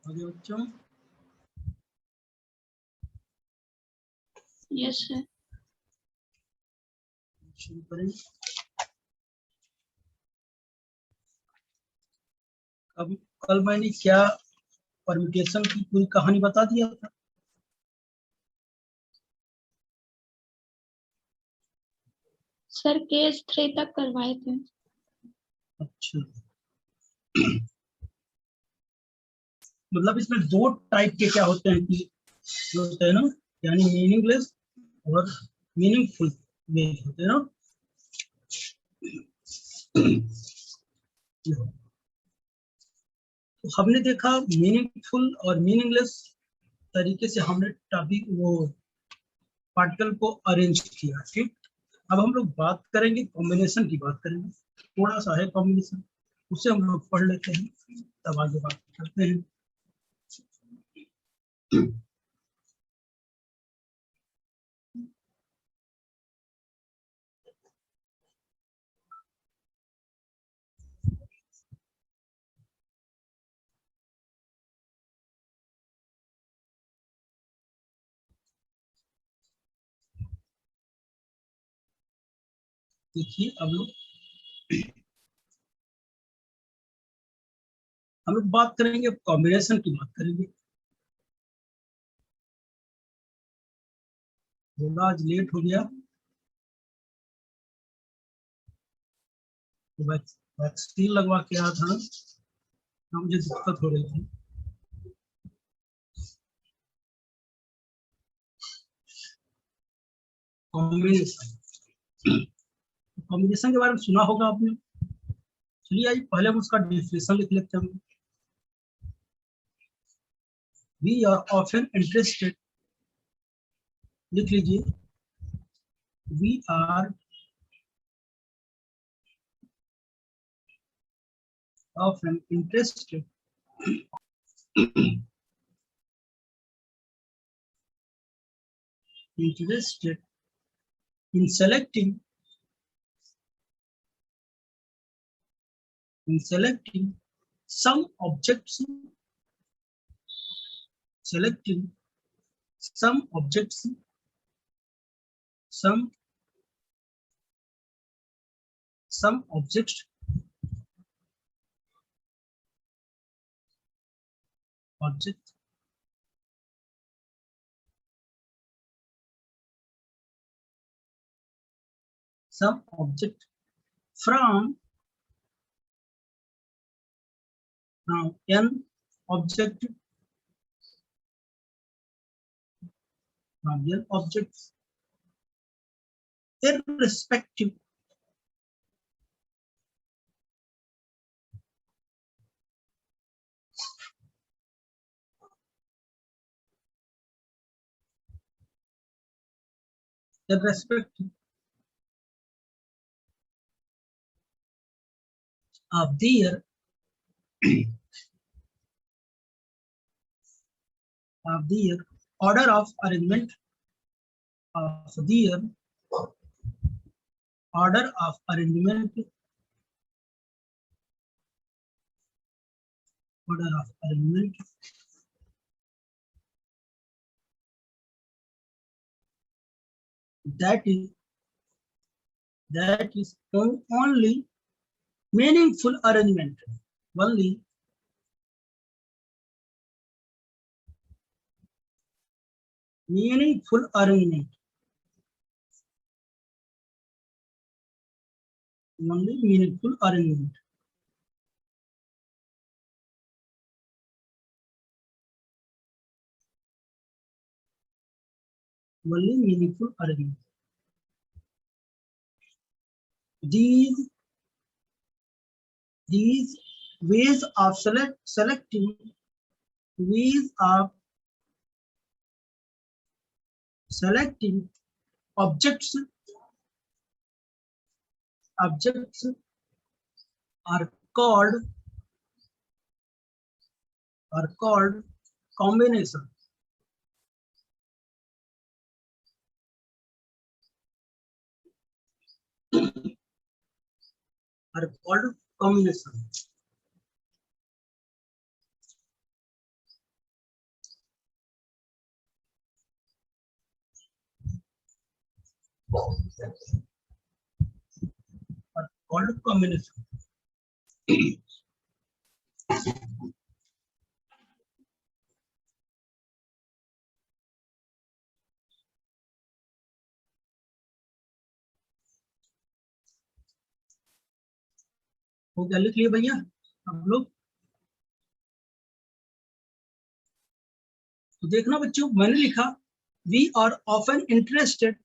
आगे बच्चों। Yes sir. शुरू करें। अब कल मैंने क्या परम्यूटेशन की पूरी कहानी बता दिया था। सर केस 3 तक करवाए थे। अच्छा, मतलब इसमें दो टाइप के क्या होते हैं कि होते हैं ना, यानी मीनिंगलेस और मीनिंगफुल वेज होते हैं ना। तो हमने देखा मीनिंगफुल और मीनिंगलेस तरीके से हमने टॉपिक वो पार्टिकल को अरेंज किया। ठीक, अब हम लोग बात करेंगे कॉम्बिनेशन की, बात करेंगे। थोड़ा सा है कॉम्बिनेशन, उसे हम लोग पढ़ लेते हैं, तब आगे बात करते हैं। देखिए अब हम लोग बात करेंगे, कॉम्बिनेशन की बात करेंगे। थोड़ा आज लेट हो गया, तो वैक्सीन लगवा के आया था, मुझे दिक्कत हो रही थी। कॉम्बिनेशन, कॉम्बिनेशन के बारे में सुना होगा आपने। चलिए आइए पहले हम उसका डेफिनेशन लिख लेते हैं। वी आर ऑफन इंटरेस्टेड, लिख लीजिए, we are often interested interested in selecting some objects, selecting some objects, some objects, object some object from n object, from n objects, irrespective irrespective of their order of arrangement of their order of arrangement that is only meaningful arrangement, only meaningful arrangement, only meaningful arrangement. Only meaningful arrangement. These ways of selecting objects are called combination. Are called combination. Are called combination. हो गया, लिख लिए भैया आप लोग? तो देखना बच्चों, मैंने लिखा we are often interested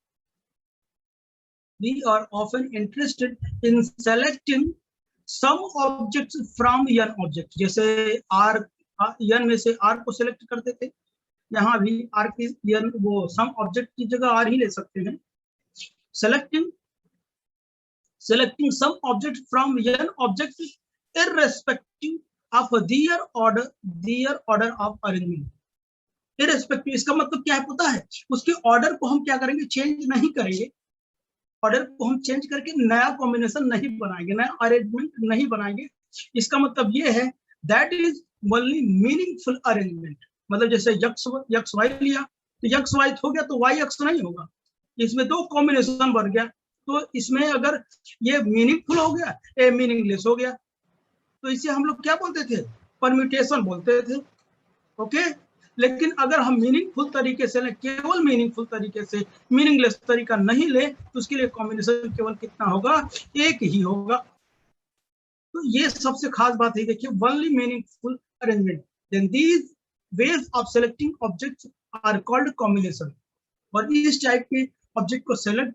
in selecting some objects from n object. जैसे r n में से r को सेलेक्ट करते थे, यहाँ भी r की n वो सम ऑब्जेक्ट की जगह r ही ले सकते हैं. Selecting some object from n object irrespective of their order of arrangement. irrespective इसका मतलब क्या है पता है? उसके ऑर्डर को हम क्या करेंगे? चेंज नहीं करेंगे. ऑर्डर को हम चेंज करके नया कॉम्बिनेशन नहीं बनाएंगे, नया अरेंजमेंट नहीं बनाएंगे. इसका मतलब ये है that is only meaningful arrangement. मतलब जैसे यक्स वाई लिया तो यक्स वाई हो गया तो वाई एक्स नहीं होगा. इसमें दो कॉम्बिनेशन बन गया, तो इसमें अगर ये मीनिंगफुल हो गया, ये मीनिंगलेस हो गया, तो इसे हम लोग क्या बोलते थे? परम्यूटेशन बोलते थे. ओके. लेकिन अगर हम मीनिंगफुल तरीके से ले, केवल मीनिंगफुल तरीके से, मीनिंगलेस तरीका नहीं ले, तो उसके लिए कॉम्बिनेशन केवल कितना होगा? एक ही होगा. तो ये सबसे खास बात है. देखिए, only meaningful arrangement, then these ways of selecting objects are called combination. और इस टाइप के ऑब्जेक्ट को सेलेक्ट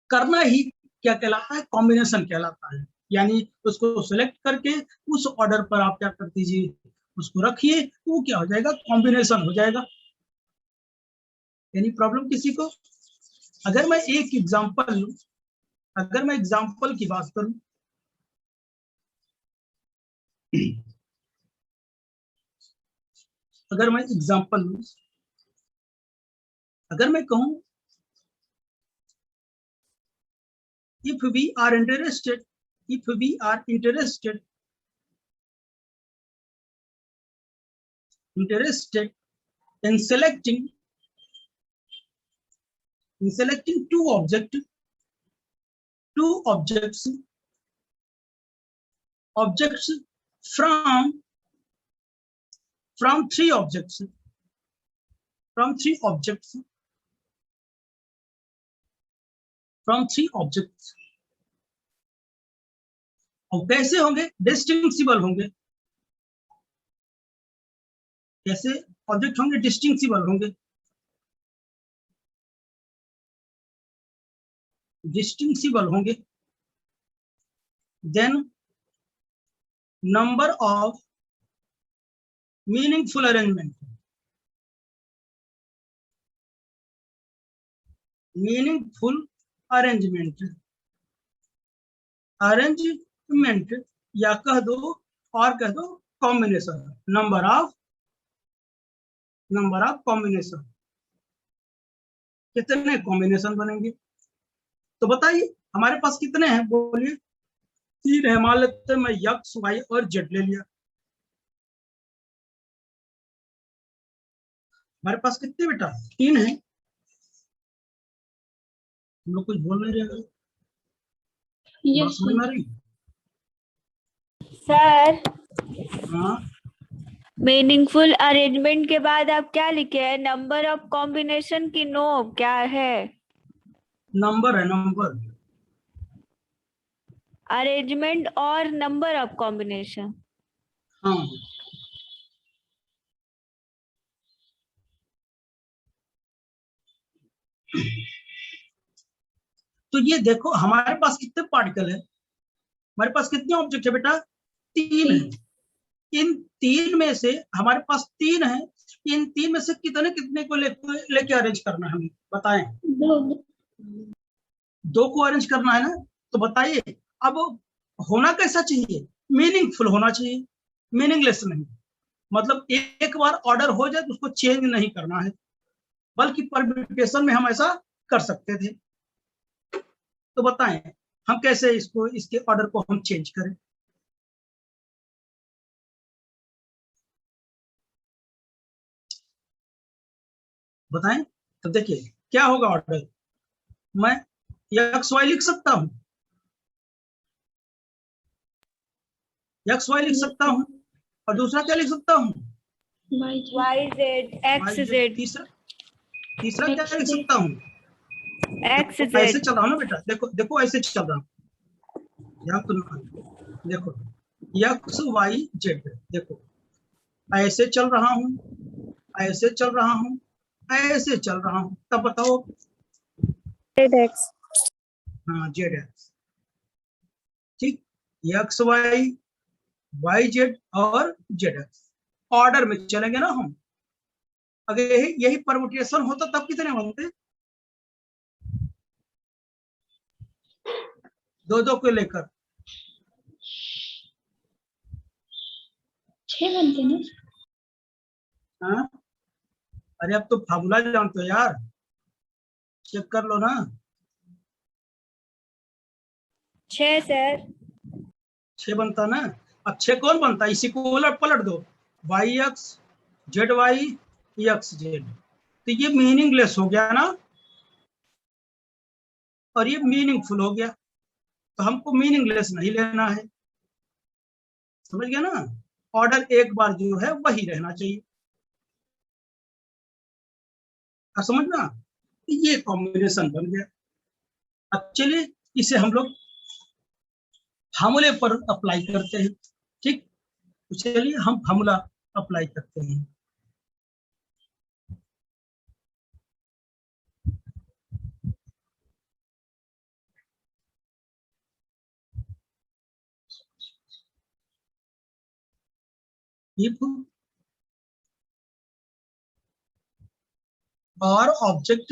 करना ही क्या कहलाता है? कॉम्बिनेशन कहलाता है. यानी उसको सेलेक्ट करके उस ऑर्डर पर आप क्या कर दीजिए, उसको रखिए, वो क्या हो जाएगा? कॉम्बिनेशन हो जाएगा. एनी प्रॉब्लम किसी को? अगर मैं एक एग्जांपल लूं, अगर मैं एग्जांपल की बात करूं, अगर मैं एग्जांपल लूं, अगर मैं कहूं if we are interested in selecting two objects from three objects, और कैसे होंगे? डिस्टिंक्टिबल होंगे. कैसे ऑब्जेक्ट होंगे? डिस्टिंक्टिबल होंगे. Then number of meaningful arrangement, meaningful arrangement, arrangement या कह दो और कह दो कॉम्बिनेशन, नंबर ऑफ कॉम्बिनेशन, कितने कॉम्बिनेशन बनेंगे। तो बताइए हमारे पास कितने हैं, बोलिए। 3 है, मान लेते हैं मैं एक्स वाई और जेड ले लिया। हमारे पास कितने बेटा, 3 है। हम लोग कुछ बोल नहीं रहे, बात समझ में आ रही। सर हाँ, मीनिंगफुल अरेंजमेंट के बाद आप क्या लिखे हैं? नंबर ऑफ कॉम्बिनेशन की नो क्या है? नंबर है, नंबर। अरेंजमेंट और नंबर ऑफ कॉम्बिनेशन। हाँ, तो ये देखो हमारे पास कितने पार्टिकल है, हमारे पास कितने ऑब्जेक्ट है बेटा, 3 है। इन 3 में से हमारे पास 3 है, इन 3 में से कितने कितने को लेके अरेंज करना है, हमें बताएं। 2 को अरेंज करना है ना। तो बताइए अब होना कैसा चाहिए, मीनिंगफुल होना चाहिए, मीनिंगलेस नहीं। मतलब एक बार ऑर्डर हो जाए तो उसको चेंज नहीं करना है, बल्कि परम्यूटेशन में हम ऐसा कर सकते थे। तो बताएं हम कैसे इसको, इसके ऑर्डर को हम चेंज करें। बताएं। तो देखिए क्या होगा ऑर्डर, मैं एक्स वाई लिख सकता हूं, एक्स वाई लिख सकता हूं, और दूसरा क्या लिख सकता हूं, वाई जेड एक्स जेड। तीसरा तीसरा क्या लिख सकता हूं, एक्स देखो ऐसे जेड। चल रहा हूं ना बेटा, देखो देखो ऐसे चल रहा हूं, ध्यान तो देखो, एक्स वाई जेड, देखो ऐसे चल रहा हूं, ऐसे चल रहा हूं, ऐसे चल रहा हूं, तब बताओ। Z x. हाँ, जेड एक्स, ठीक, एक्स वाई, वाई जेड और जेड एक्स, ऑर्डर में चलेंगे ना हम। अगर यही परमुटेशन होता तब कितने बनते, 2 को लेकर 6 बनते ना। हाँ। अरे अब तो फार्मूला जानते हो यार, चेक कर लो ना। 6 सर। 6 बनता ना। अब 6 कौन बनता है, इसी को उलट पलट दो, Y X Z Y X Z, तो ये मीनिंगलेस हो गया ना, और ये मीनिंगफुल हो गया। तो हमको मीनिंगलेस नहीं लेना है, समझ गया ना। ऑर्डर एक बार जो है वही रहना चाहिए, अब समझना। ये कॉम्बिनेशन बन गया। अब चलिए इसे हम लोग फार्मूले पर अप्लाई करते हैं, ठीक। तो चलिए हम फार्मूला अप्लाई करते हैं। if or object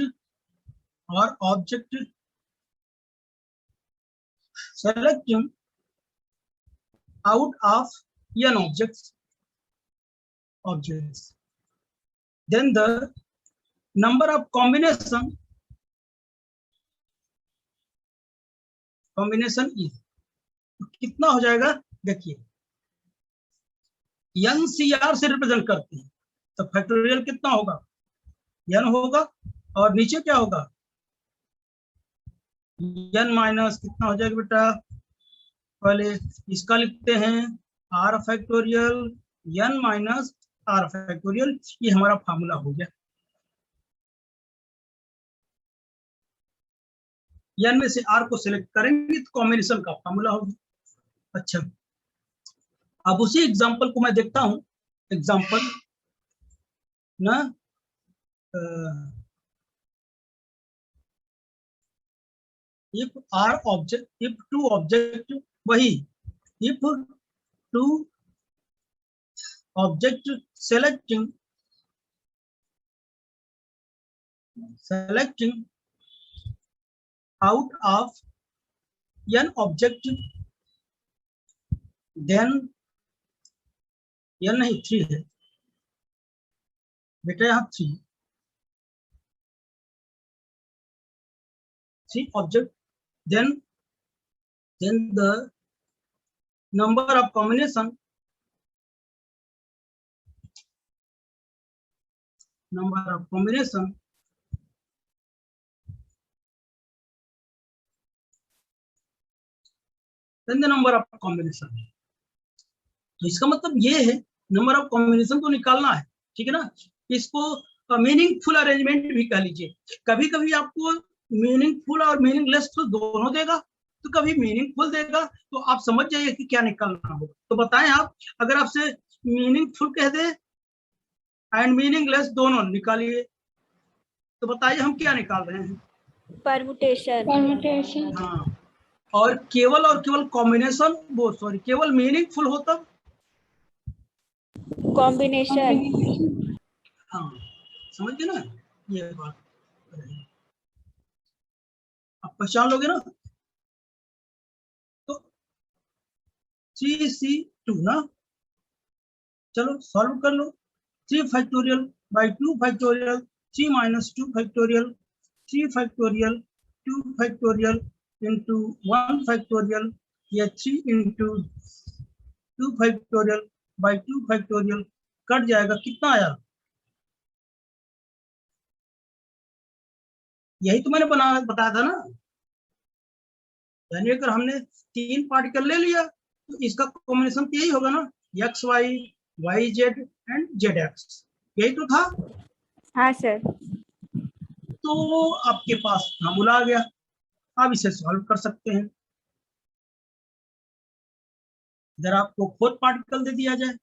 selecting out of n objects, then the number of combination is, कितना हो जाएगा, देखिए n CR से रिप्रेजेंट करते हैं, तो फैक्टोरियल कितना होगा, n होगा, और नीचे क्या होगा, n माइनस कितना हो जाएगा बेटा, पहले इसका लिखते हैं r factorial, n minus r factorial, ये हमारा फार्मूला हो गया। n में से r को सिलेक्ट करेंगे तो कॉम्बिनेशन का फार्मूला होगा। अच्छा, अब उसी एग्जांपल को मैं देखता हूं, एग्जांपल ना, if r object, if two object, वही if two object selecting out of n object, then n नहीं 3 है बेटा, यहाँ 3 object, then the number of combination, then the number of combination। तो इसका मतलब ये है नंबर ऑफ कॉम्बिनेशन को निकालना है, ठीक है ना। इसको मीनिंगफुल अरेंजमेंट भी कह लीजिए। कभी कभी आपको मीनिंगफुल और मीनिंगलेस दोनों देगा, तो कभी मीनिंगफुल देगा, तो आप समझ जाइए कि क्या निकालना होगा। तो बताएं आप, अगर आपसे मीनिंगफुल कह दे एंड मीनिंगलेस दोनों निकालिए, तो बताइए हम क्या निकाल रहे हैं? परमुटेशन। हाँ, और केवल कॉम्बिनेशन, वो सॉरी केवल मीनिंगफुल हो तब कॉम्बिनेशन। हाँ, समझ गए ना ये बात, आप पहचान लोगे ना। तो 3C2 ना, चलो सॉल्व कर लो। 3 factorial by 2 factorial 3 minus 2 factorial 3 factorial 2 factorial into 1 factorial, या 3 into 2 factorial by 2 factorial, cut जाएगा, कितना आया? यही तो मैंने बताया था ना। यानी अगर हमने 3 पार्टिकल ले लिया तो इसका कॉम्बिनेशन तो यही होगा ना, X Y, Y Z and Z X, यही तो था। हाँ सर। तो आपके पास फार्मूला आ गया, आप इसे सॉल्व कर सकते हैं। इधर आपको 4 पार्टिकल दे दिया जाए,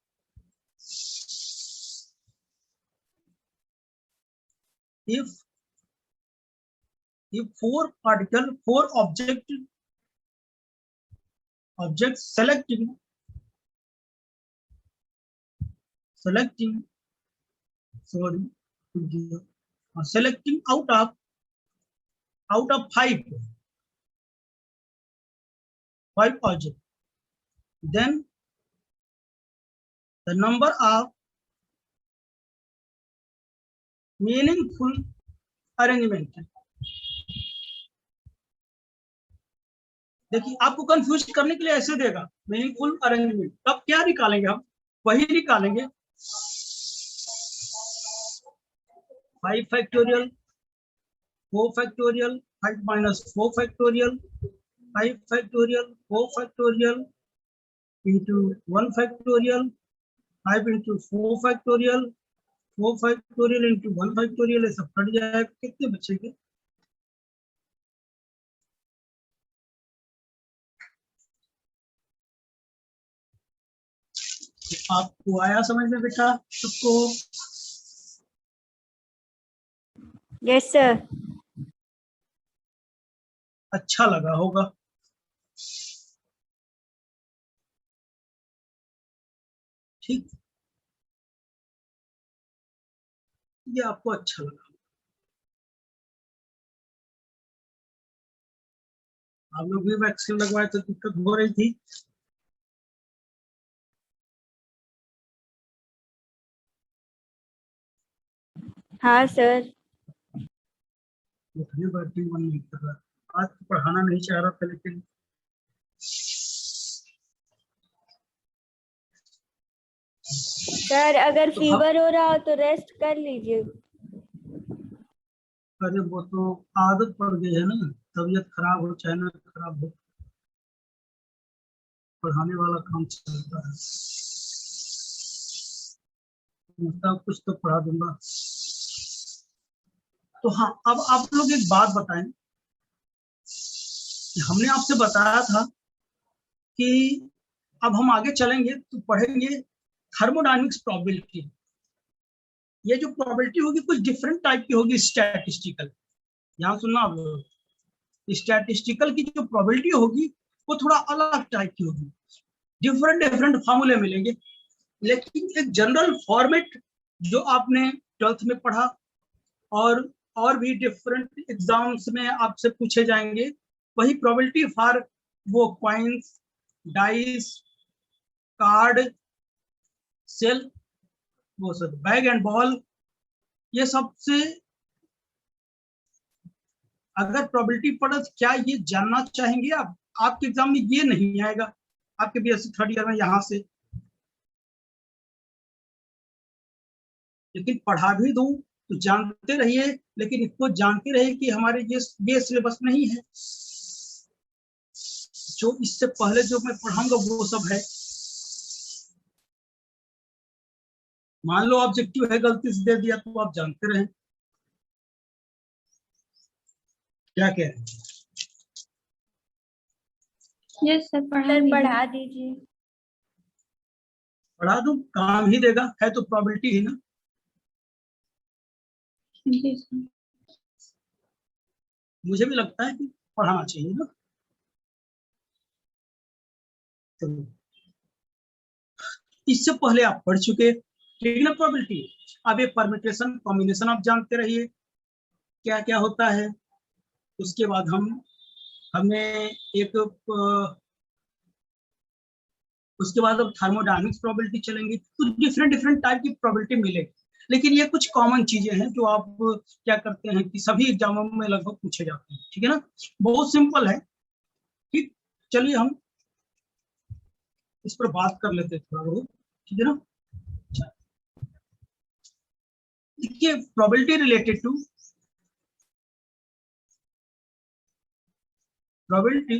if 4 particle 4 object selecting out of 5 object, then the number of meaningful arrangement। देखिए आपको कंफ्यूज करने के लिए ऐसे देगा मीनिंगफुल अरेंजमेंट, तब क्या निकालेंगे हम? वही निकालेंगे 5 factorial 4 factorial 5 minus 4 factorial 5 factorial 4 factorial into 1 factorial 5 into 4 factorial 4 factorial into 1 factorial, ये सब कट जाएगा, कितने बचेंगे? आपको आया समझ में बेटा सबको? Yes sir. अच्छा लगा होगा। ठीक, ये आपको अच्छा लगा। आप लोग भी वैक्सीन लगवाए तो दिक्कत हो रही थी। हाँ सर। बैठने मन नहीं कर रहा, आज तो पढ़ाना नहीं चाह रहा था, लेकिन सर अगर तो फीवर हो रहा हो तो रेस्ट कर लीजिए। अरे वो तो आदत पड़ गई है ना, तबीयत खराब हो चाहे ना खराब हो, पढ़ाने वाला काम चलता है, कुछ तो पढ़ा दूंगा। तो हाँ, अब आप लोग एक बात बताएं, हमने आपसे बताया था कि अब हम आगे चलेंगे तो पढ़ेंगे थर्मोडायनेमिक्स प्रोबेबिलिटी। ये जो प्रोबेबिलिटी होगी कुछ डिफरेंट टाइप की होगी, स्टैटिस्टिकल। यहाँ सुनना आप लोग, स्टैटिस्टिकल की जो प्रोबेबिलिटी होगी वो थोड़ा अलग टाइप की होगी, डिफरेंट फार्मूले मिलेंगे, लेकिन एक जनरल फॉर्मेट जो आपने 12th में पढ़ा और और भी डिफरेंट एग्जाम्स में आपसे पूछे जाएंगे, वही प्रोबेबिलिटी फॉर वो कॉइन्स, डाइस, कार्ड, सेल, वो सब बैग एंड बॉल, ये सबसे अगर प्रोबेबिलिटी पढ़े तो क्या ये जानना चाहेंगे आप? आपके एग्जाम में ये नहीं आएगा, आपके बीएससी थर्ड ईयर में यहाँ से, लेकिन पढ़ा भी दूं तो जानते रहिए, लेकिन इसको जानते रहिए कि हमारे ये सिलेबस नहीं है, जो इससे पहले जो मैं पढ़ाऊंगा वो सब है। मान लो ऑब्जेक्टिव है, गलती से दे दिया तो आप जानते रहे क्या कह रहे हैं। यस सर, पढ़ा दीजिए। पढ़ा दूं, काम ही देगा, है तो प्रोबेबिलिटी ही ना। जी सर। मुझे भी लगता है कि पढ़ाना चाहिए ना। तो इससे पहले आप पढ़ चुके, ठीक ना, प्रोबेबिलिटी। अब ये परम्यूटेशन कॉम्बिनेशन आप जानते रहिए क्या क्या होता है। उसके बाद हमने एक उसके बाद अब थर्मोडायनामिक्स प्रोबेबिलिटी चलेंगी, तो डिफरेंट टाइप की प्रोबेबिलिटी मिलेगी। लेकिन ये कुछ कॉमन चीजें हैं जो आप क्या करते हैं कि सभी एग्जामों में लगभग पूछे जाते हैं, ठीक है ना, बहुत सिंपल है। ठीक, चलिए हम इस पर बात कर लेते हैं थोड़ा बहुत, ठीक है ना। देखिए probability related to probability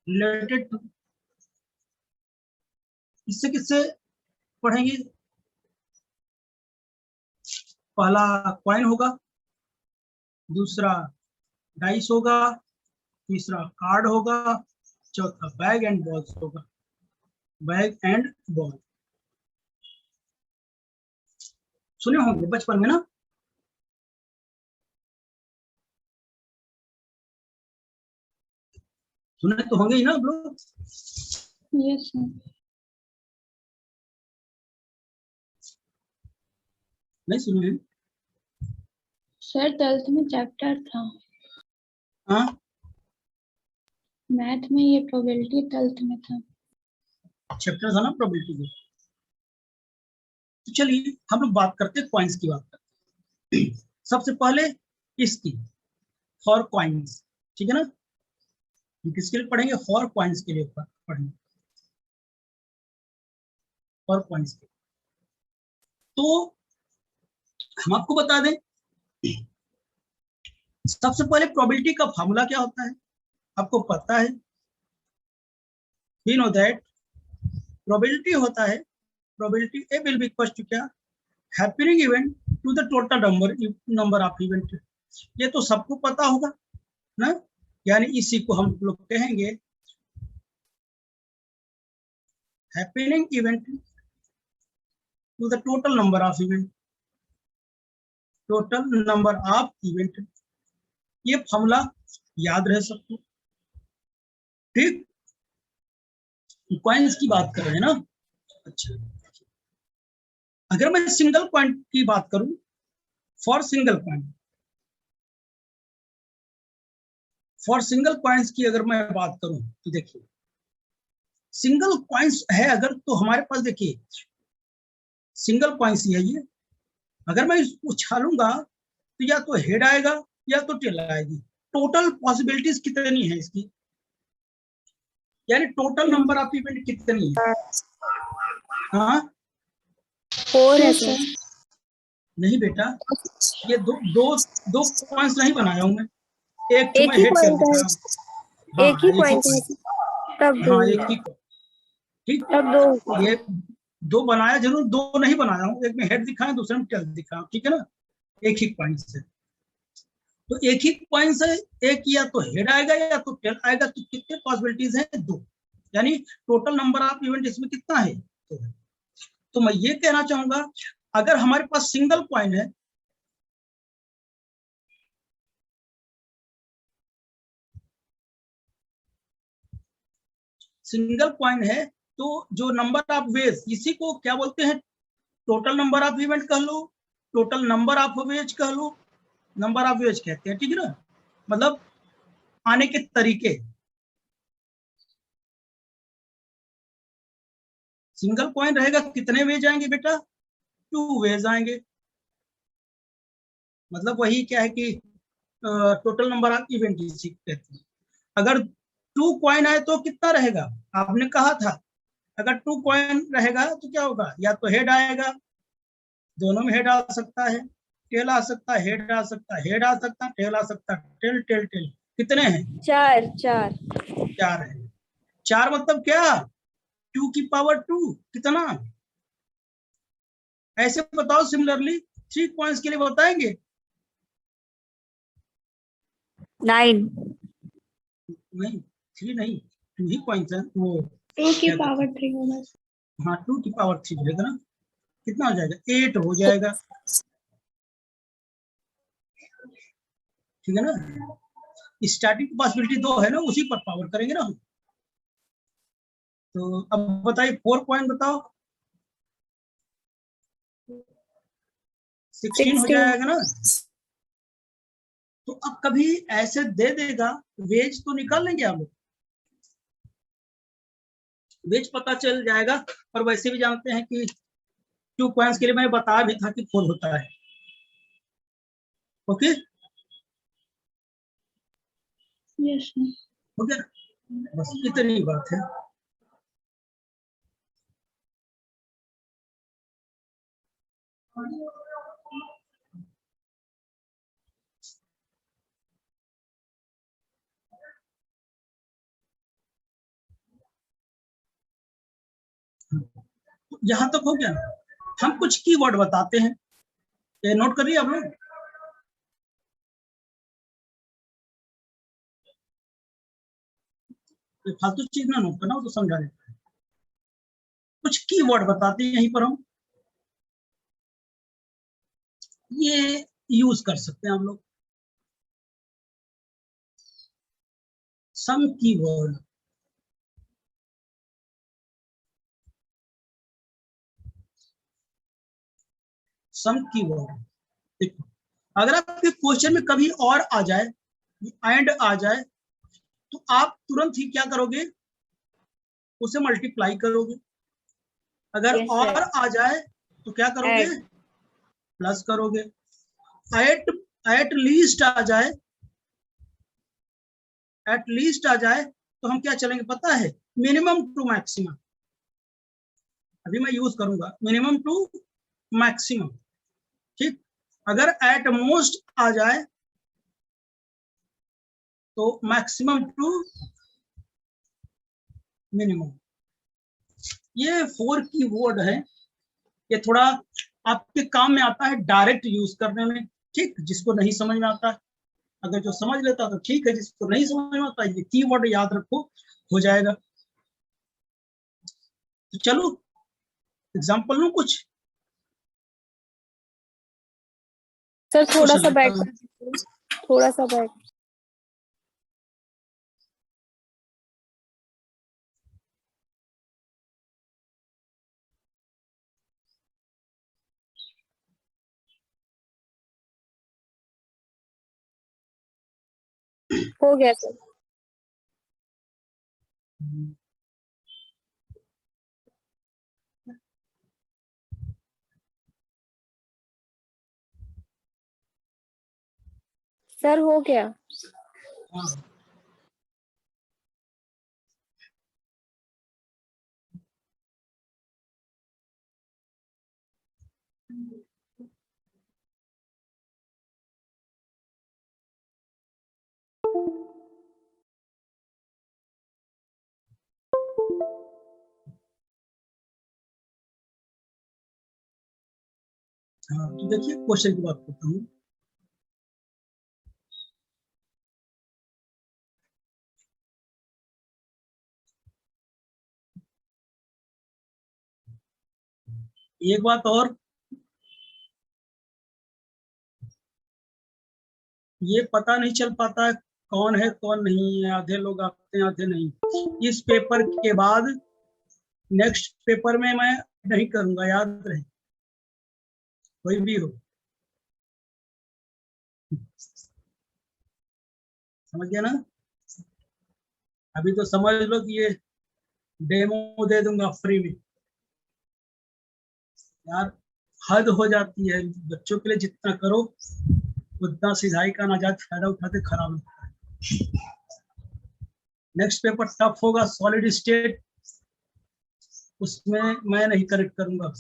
related to, इससे किससे पढ़ेंगे? पहला कॉइन होगा, दूसरा डाइस होगा, तीसरा कार्ड होगा, चौथा बैग एंड बॉल्स होगा, बैग एंड बॉल। सुने होंगे बचपन में ना। सुने तो होंगे ही ना आप लोग। Yes sir. नहीं सुने हैं? सर 12th में चैप्टर था, हाँ, मैथ में ये प्रोबेबिलिटी 12th में था। चैप्टर था ना प्रोबेबिलिटी का। तो चलिए हम लोग बात करते हैं कॉइन्स की, बात करते हैं सबसे पहले इसकी, फॉर कॉइन्स, ठीक है ना। हम किसके लिए पढ़ेंगे? फॉर कॉइन्स के लिए पढ़ेंगे, फॉर कॉइन्स के। तो हम आपको बता दें, सबसे पहले प्रोबेबिलिटी का फार्मूला क्या होता है, आपको पता है। वी नो दैट प्रोबेबिलिटी होता है, probability A will be equal to क्या, happening event to the total number of event. ये तो सबको पता होगा ना, यानी इसी को हम लोग कहेंगे happening event to the total number of event, total number of event. ये फॉर्मूला याद रह सबको, ठीक। कॉइन्स की बात कर रहे हैं ना। अच्छा, अगर मैं सिंगल कॉइन की बात करूं, for single coin, for single coins की अगर मैं बात करूं तो देखिए, सिंगल कॉइन्स है अगर, तो हमारे पास देखिए सिंगल कॉइन्स ही है ये। अगर मैं इसको उछालूंगा तो या तो हेड आएगा या तो टेल आएगी। टोटल पॉसिबिलिटीज कितनी है इसकी, यानी टोटल नंबर ऑफ इवेंट कितनी है? हाँ, 4 है सर। नहीं बेटा, ये दो दो दो पॉइंट्स नहीं बनाया हूं मैं, एक एक मैं ही हेड कर पॉइंट है, दिखाया। हाँ, एक ही पॉइंट है, तब दो हाँ, ही एक है, ही, ठीक। तब दो। ये दो बनाया जरूर, दो नहीं बनाया हूँ, एक में हेड दिखाया, दूसरे में टेल दिखाया, ठीक है ना। एक ही पॉइंट से, तो एक ही पॉइंट से एक या तो हेड आएगा या तो टेल आएगा, तो कितने पॉसिबिलिटीज हैं? दो, यानी टोटल नंबर ऑफ इवेंट इसमें कितना है? तो मैं ये कहना चाहूंगा, अगर हमारे पास सिंगल कॉइन है, सिंगल कॉइन है तो जो नंबर ऑफ वेज, इसी को क्या बोलते हैं, टोटल नंबर ऑफ इवेंट कह लो, टोटल नंबर ऑफ वेज कह लो, नंबर ऑफ वेज कहते हैं, ठीक है ना, मतलब आने के तरीके। सिंगल कॉइन रहेगा कितने वेज आएंगे बेटा, 2 वेज आएंगे, मतलब वही क्या है कि टोटल नंबर ऑफ इवेंट इसी कहते हैं। अगर 2 कॉइन आए तो कितना रहेगा, आपने कहा था अगर 2 कॉइन रहेगा तो क्या होगा, या तो हेड आएगा, दोनों में हेड आ सकता है, टेल आ सकता है, हेड आ सकता है, हेड आ सकता है, टेल आ सकता है, टेल टेल टेल। कितने हैं, 4 4 4 है। 4 मतलब क्या, 2 की पावर 2 कितना, ऐसे बताओ। सिमिलरली 3 कॉइन्स के लिए बताएंगे, 9 नहीं 3 नहीं, 2 ही कॉइन्स है वो, 2 की क्या कहते पावर हैं, 3 होना। हाँ 2 की पावर 3 रहेगा ना, कितना हो जाएगा, 8 हो जाएगा, ठीक है ना। स्टार्टिंग पॉसिबिलिटी 2 है ना, उसी पर पावर करेंगे ना हम। तो अब बताइए 4 कॉइन बताओ, 16 हो 16। जाएगा ना। तो अब कभी ऐसे दे देगा, वेज तो निकाल लेंगे आप लोग, वेज पता चल जाएगा। और वैसे भी जानते हैं कि 2 कॉइन्स के लिए मैंने बताया भी था कि 4 होता है, ओके यस सर। हो गया, बस इतनी बात है। यहाँ तक हो गया ना। हम कुछ कीवर्ड बताते हैं, ये नोट करिए आप लोग। ये फालतू चीज ना नोट करना हो तो समझा देता है। कुछ कीवर्ड बताते हैं यहीं पर हम, ये यूज कर सकते हैं हम लोग, सम कीवर्ड। सम कीवर्ड देखो, अगर आपके क्वेश्चन में कभी और आ जाए, एंड आ जाए, तो आप तुरंत ही क्या करोगे, उसे मल्टीप्लाई करोगे। अगर यस और सर, आ जाए तो क्या करोगे, ऐड प्लस करोगे। एट एट लीस्ट आ जाए, एट लीस्ट आ जाए तो हम क्या चलेंगे पता है, मिनिमम टू मैक्सिमम। अभी मैं यूज करूंगा मिनिमम टू मैक्सिमम, ठीक। अगर एट मोस्ट आ जाए तो मैक्सिमम टू मिनिमम। ये 4 की वर्ड है, ये थोड़ा आपके काम में आता है डायरेक्ट यूज करने में, ठीक। जिसको नहीं समझ में आता है, अगर जो समझ लेता तो ठीक है, जिसको नहीं समझ में आता ये कीवर्ड याद रखो, हो जाएगा। तो चलो एग्जांपल लूं कुछ, सर थोड़ा क्वेश्चन सा लेता बैक हूं। कर दीजिए, थोड़ा सा बैक। हो गया सर। सर हो गया। हाँ हाँ, तो देखिए क्वेश्चन की बात करता हूँ। एक बात और, ये पता नहीं चल पाता कौन है कौन नहीं है, आधे लोग आते हैं आधे नहीं। इस पेपर के बाद नेक्स्ट पेपर में मैं नहीं करूंगा, याद रहे, कोई भी हो। समझ गया ना? अभी तो समझ लो कि ये डेमो दे दूंगा फ्री में। यार हद हो जाती है, बच्चों के लिए जितना करो उतना सिधाई का नाजायज फायदा उठाते खराब होता है। नेक्स्ट पेपर टफ होगा, सॉलिड स्टेट, उसमें मैं नहीं करेक्ट करूंगा।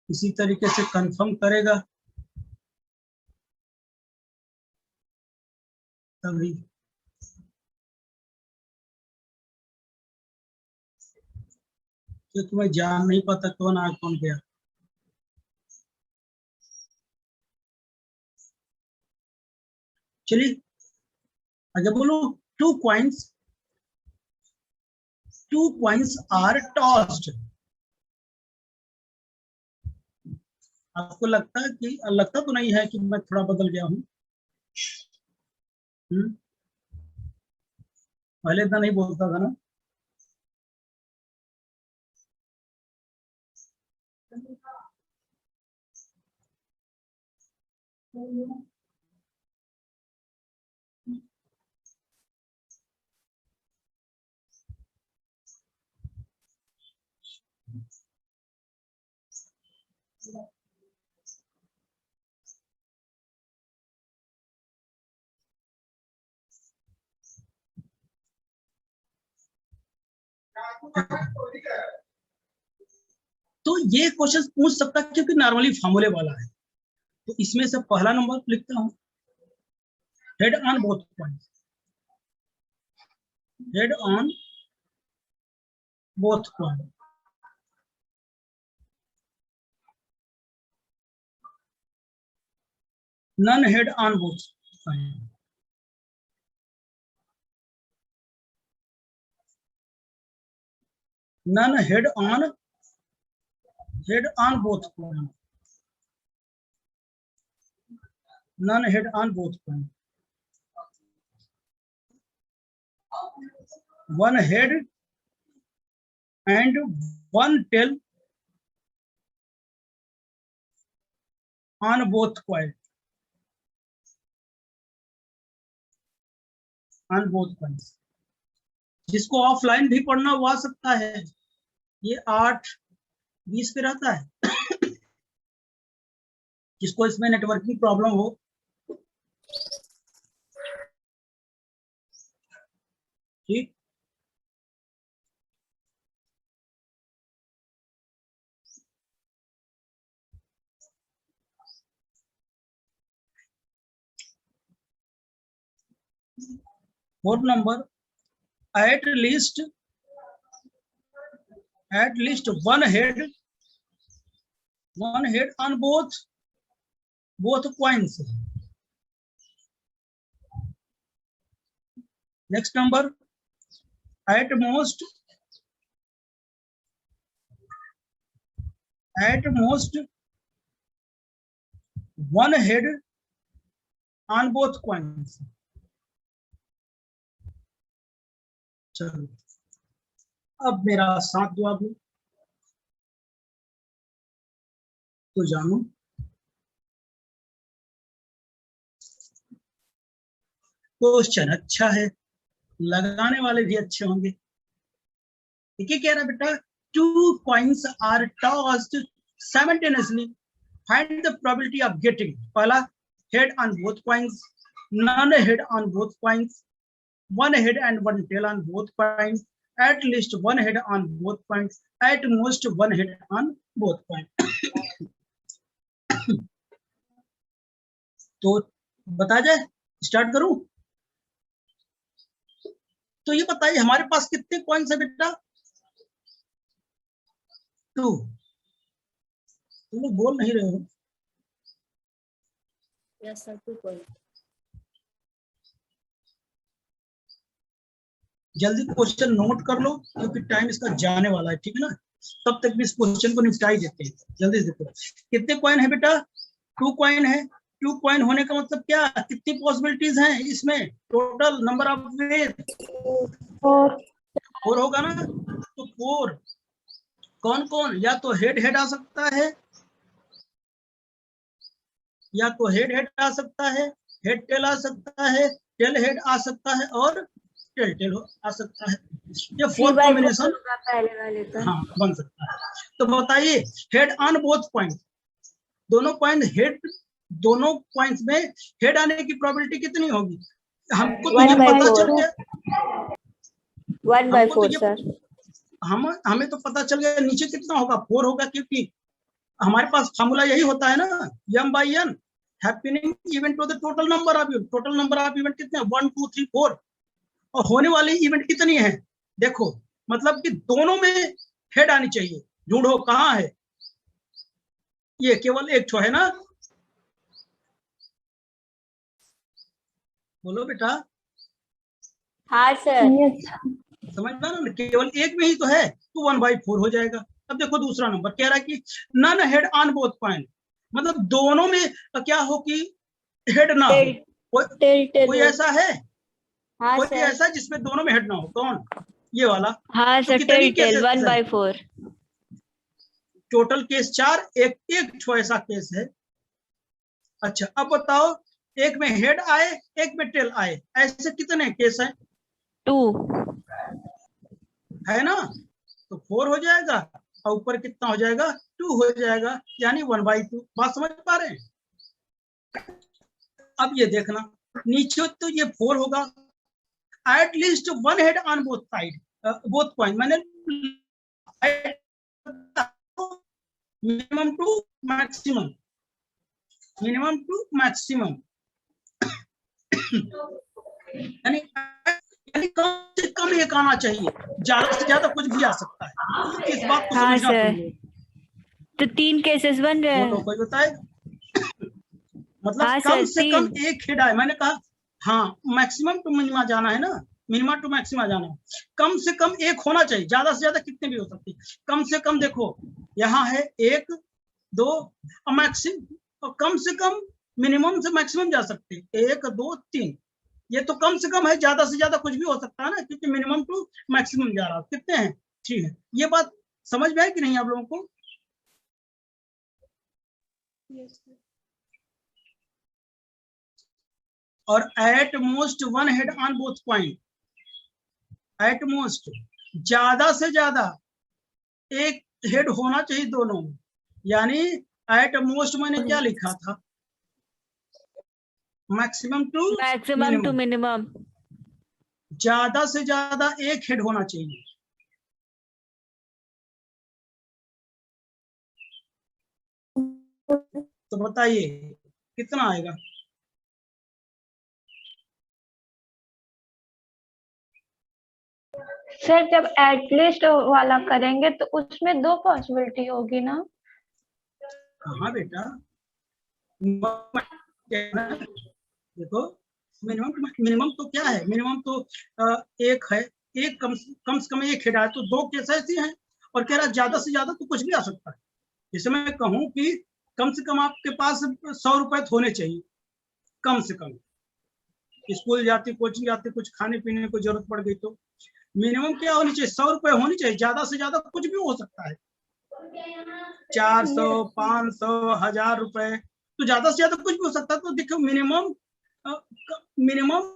इसी तरीके से कंफर्म करेगा तभी। क्योंकि मैं जान नहीं पाता कौन आया कौन गया। चलिए आगे बोलो। Two coins are tossed. आपको लगता है कि, लगता तो नहीं है कि मैं थोड़ा बदल गया हूँ? पहले इतना नहीं बोलता था ना। तो ये क्वेश्चन पूछ सकता है क्योंकि नॉर्मली फॉर्मूले वाला है। तो इसमें से पहला नंबर लिखता हूं, head on both points, head on both point. None head on both point. None head on both point. None head on both point. One head and one tail on both point. On both points. जिसको offline भी पढ़ना हुआ सकता है, ये 8-20 पे रहता है। जिसको इसमें नेटवर्किंग प्रॉब्लम हो, ठीक। Fourth number, at least one head on both points. Next number, at most one head on both points. चलो अब मेरा साथ जवाब है तो जानो। क्वेश्चन अच्छा है, लगाने वाले भी अच्छे होंगे। ठीक है, कह रहा बेटा, two coins are tossed simultaneously, find the probability of getting. पहला, head on both points, none head on both points, one head and one tail on both points, at least one head on both points, at most one head on both points. तो बता जाए, start करूं? तो ये बताइए हमारे पास कितने coins है बेटा? 2। तुम लोग बोल नहीं रहे हो। Yes sir, 2 coins. जल्दी क्वेश्चन नोट कर लो क्योंकि टाइम इसका जाने वाला है, ठीक है ना? तब तक भी इस क्वेश्चन को निपटा ही देते हैं। जल्दी से देखो कितने कॉइन है बेटा? 2 कॉइन है, 2 कॉइन होने का मतलब क्या, कितनी पॉसिबिलिटीज हैं इसमें, टोटल नंबर ऑफ वेज 4 होगा ना, तो 4 कौन कौन, या तो हेड हेड आ सकता है, या तो हेड हेड आ सकता है, हेड टेल आ सकता है, टेल हेड आ सकता है, और टेल टेल आ सकता है। ये 4 कॉम्बिनेशन पहले वाले का। हाँ बन सकता है। तो बताइए हेड ऑन बोथ पॉइंट, दोनों पॉइंट हेड, दोनों पॉइंट्स में हेड आने की प्रोबेबिलिटी कितनी होगी, हमको तो ये पता चल गया, 1/4 सर। हमें तो पता चल गया नीचे कितना होगा, 4 होगा, क्योंकि हमारे पास फार्मूला यही होता है ना, m/n happening event to the total number of event, total number of event कितने, 1 2 3 4, और होने वाली इवेंट कितनी है, देखो मतलब कि दोनों में हेड आनी चाहिए, ढूंढो कहाँ है, ये केवल एक ठो है ना, बोलो बेटा। हाँ सर। समझ में ना, केवल एक में ही तो है, तो 1/4 हो जाएगा। अब देखो दूसरा नंबर कह रहा है कि none head on both point, मतलब दोनों में क्या हो कि हेड ना हो, कोई ऐसा है, हाँ कोई सर। ऐसा जिसमें दोनों में हेड ना हो, कौन, ये वाला। हाँ तो सर, कितनी टेल केसेस है, 1/4। टोटल केस 4, एक एक ठो ऐसा केस है। अच्छा अब बताओ, एक में हेड आए, एक में टेल आए, ऐसे कितने केस हैं, 2। है ना, तो 4 हो जाएगा, और ऊपर कितना हो जाएगा, 2 हो जाएगा, यानी 1/2। बात समझ पा रहे हैं। अब ये देखना, नीचे तो ये 4 होगा, at least 1 head on both side, both point, मैंने minimum to maximum, minimum to maximum, यानी कम से कम एक आना चाहिए, ज्यादा से ज्यादा कुछ भी आ सकता है, इस बात को हाँ समझना सर। तुम लोग। तो 3 केसेस बन रहे बोलो हैं। कोई बताए, मतलब हाँ कम सर, से कम 3। एक हेड आए, मैंने कहा हाँ मैक्सिमम टू मिनिमा जाना है ना, मिनिमा टू मैक्सिमा जाना है, कम से कम एक होना चाहिए, ज्यादा से ज्यादा कितने भी हो सकती, कम से कम देखो यहाँ है 1 2, और मैक्सिमम, और कम से कम मिनिमम से मैक्सिमम जा सकते, 1 2 3, ये तो कम से कम है, ज्यादा से ज्यादा कुछ भी हो सकता है ना, क्योंकि मिनिमम टू मैक्सिमम जा रहा है, कितने हैं, ठीक है, ये बात समझ में है कि नहीं आप लोगों को। और at most 1 head on both point, at most ज्यादा से ज्यादा एक हेड होना चाहिए दोनों में, यानी एट मोस्ट मैंने क्या लिखा था, maximum to maximum to minimum, minimum. ज्यादा से ज्यादा एक हेड होना चाहिए, तो बताइए कितना आएगा, सर जब एटलीस्ट वाला करेंगे तो उसमें 2 पॉसिबिलिटी होगी ना। हाँ बेटा, देखो मिनिमम तो क्या है, मिनिमम तो एक है, एक कम से कम एक हेड आए, तो 2 केस ऐसी हैं, और कह रहा है ज्यादा से ज्यादा तो कुछ भी आ सकता है, जैसे मैं कहूँ कि कम से कम आपके पास 100 रुपए होने चाहिए, कम से कम, स्कूल जाती कोचिंग जाती कुछ खाने पीने को जरूरत पड़ गई, तो मिनिमम क्या होनी चाहिए, 100 रुपए होनी चाहिए, ज्यादा से ज्यादा कुछ भी हो सकता है, 400 500 1000 रुपए, तो ज्यादा से ज्यादा कुछ भी हो सकता है, तो देखो मिनिमम, मिनिमम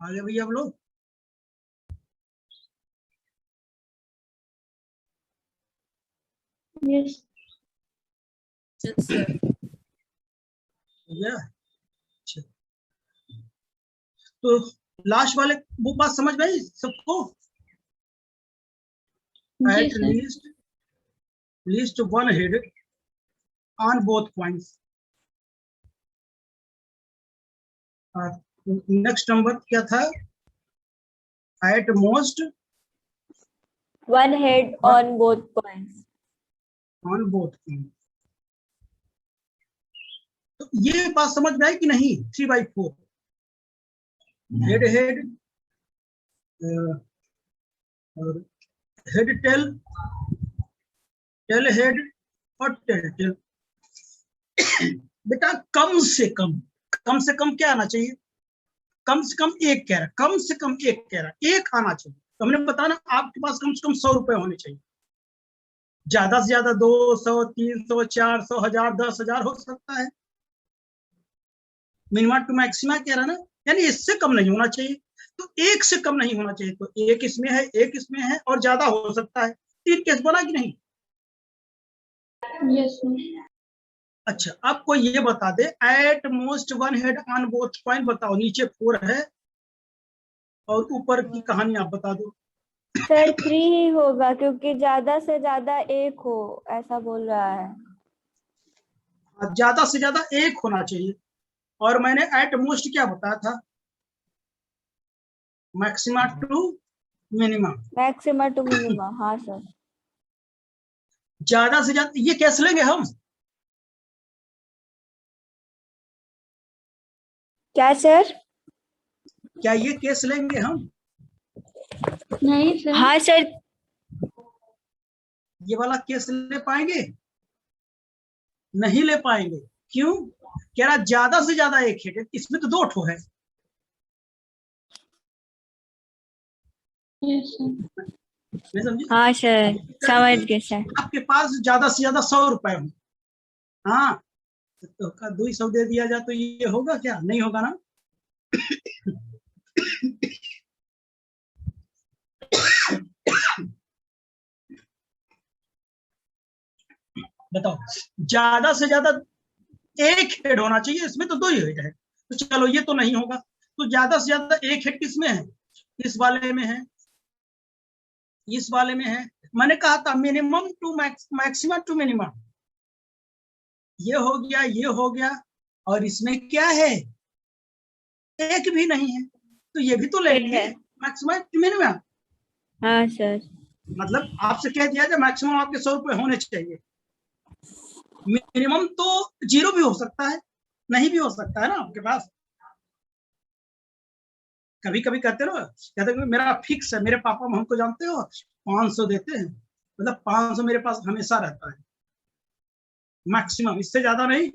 आगे भैया आप लोग। Yes sir. भैया अच्छा, तो लास्ट वाले वो बात समझ में आई सबको? जी at sir. Least one head on both points. Next number क्या था? At most one head on both points. On both point. तो ये बात समझ में आई कि नहीं? 3/4 हेड हेड और हेड टेल, टेल हेड और टेल टेल। बेटा कम से कम क्या आना चाहिए? कम से कम एक कह रहा, कम से कम एक कह रहा, एक आना चाहिए। तो हमने बताया ना आपके पास कम से कम 100 रुपए होने चाहिए। ज्यादा से ज्यादा 200, 300, 400, 1000, 10,000 हो सकता है। मिनिमा टू मैक्सिमा कह रहा ना, यानी इससे कम नहीं होना चाहिए। तो एक से कम नहीं होना चाहिए। तो एक इसमें है, एक इसमें है और ज्यादा हो सकता है। 3 केस बना कि नहीं? Yes sir. अच्छा, अब कोई ये बता दे at most one head on both point. बताओ, नीचे 4 है और ऊपर की कहानी आप बता दो। सर 3 ही होगा क्योंकि ज्यादा से ज्यादा एक हो ऐसा बोल रहा है। ज्यादा से ज्यादा एक होना चाहिए। और मैंने एट मोस्ट क्या बताया था? Maxima to minima. Maxima to minima, हाँ सर। ज्यादा से ज्यादा ये कैसे लेंगे हम? क्या सर? क्या ये केस लेंगे हम? नहीं सर। हाँ सर। ये वाला केस ले पाएंगे? नहीं ले पाएंगे। क्यों? कह रहा ज्यादा से ज्यादा एक हेड, इसमें तो 2 ठो है। Yes sir. नहीं समझे? हाँ सर, समझ गए सर। आपके पास ज्यादा से ज्यादा 100 रुपए हो, हाँ, तो 200 दे दिया जाए तो ये होगा क्या? नहीं होगा ना। बताओ, ज्यादा से ज्यादा एक हेड होना चाहिए, इसमें तो 2 ही हेड है। तो चलो ये तो नहीं होगा। तो ज्यादा से ज्यादा एक हेड किसमें है? इस वाले में है, इस वाले में है। मैंने कहा था minimum to maximum to minimum. ये हो गया, ये हो गया। और इसमें क्या है? एक भी नहीं है। तो ये भी तो लेंगे मैक्सिमम टू मिनिमम। हाँ सर। मतलब आपसे कह दिया जाए मैक्सिमम आपके 100 रुपए होने चाहिए। मिनिमम तो 0 भी हो सकता है, नहीं भी हो सकता है ना आपके पास। कभी कभी कहते ना, कहते मेरा फिक्स है, मेरे पापा हमको जानते हो 500 देते हैं, मतलब 500 मेरे पास हमेशा रहता है मैक्सिमम, इससे ज्यादा नहीं।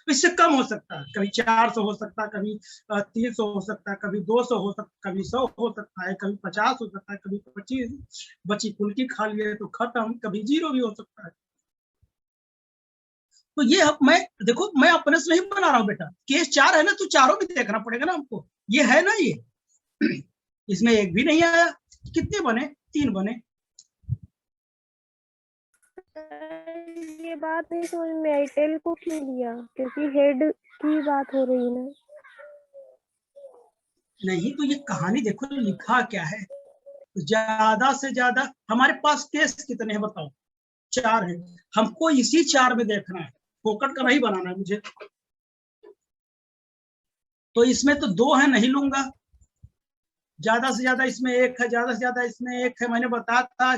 इससे कम हो सकता है, कभी 400 हो सकता है, कभी 300 हो सकता है, कभी 200 हो सकता है, कभी 100 हो सकता है, कभी 50 हो सकता है, कभी 25 बची फुल्की खा लिए तो खत्म, कभी 0 भी हो सकता है। तो ये मैं देखो, मैं अपने से नहीं बना रहा हूँ बेटा, केस 4 है ना, तो चारों भी देखना पड़ेगा ना हमको। ये है ना, ये इसमें एक भी नहीं आया। कितने बने? 3 बने। ये बात नहीं समझ में आई, टेल को क्यों लिया? क्योंकि हेड की बात हो रही है ना। नहीं तो ये कहानी देखो लिखा क्या है। ज्यादा से ज्यादा हमारे पास केस कितने हैं बताओ? 4 है। हमको इसी 4 में देखना है, फोकट का नहीं बनाना है मुझे। तो इसमें तो 2 है, नहीं लूंगा। ज्यादा से ज्यादा इसमें 1 है, ज्यादा से ज्यादा इसमें 1 है। मैंने बताया था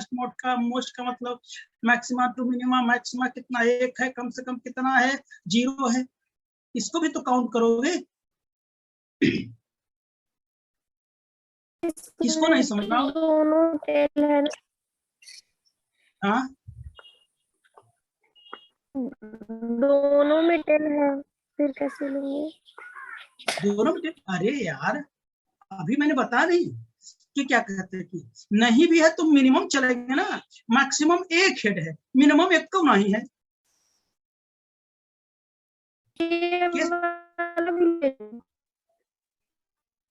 मोस्ट का मतलब मैक्सिमा टू मिनिमा। मैक्सिमा कितना? 1 है। कम से कम कितना है? 0 है। इसको भी तो काउंट करोगे। किसको नहीं समझ रहा? दोनों टेल है। हाँ, दोनों में टेल है, फिर कैसे लेंगे? दोनों में। अरे यार, अभी मैंने बताया नहीं कि क्या कहते हैं कि नहीं भी है तो मिनिमम चलेंगे ना। मैक्सिमम 1 हेड है, मिनिमम 1 क्यों नहीं है? ये केस वाला भी ले लो।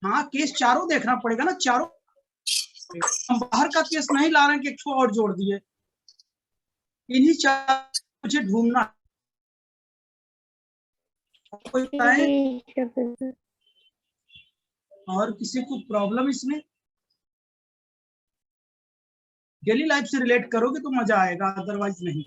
हाँ, केस चारों देखना पड़ेगा ना, चारों। हम बाहर का केस नहीं ला रहे हैं कि एक और जोड़ दिए, इन्हीं चार मुझे ढूंढना। कोई बताए ठीक है सर। और किसी को प्रॉब्लम इसमें? डेली लाइफ से रिलेट करोगे तो मजा आएगा, अदरवाइज नहीं।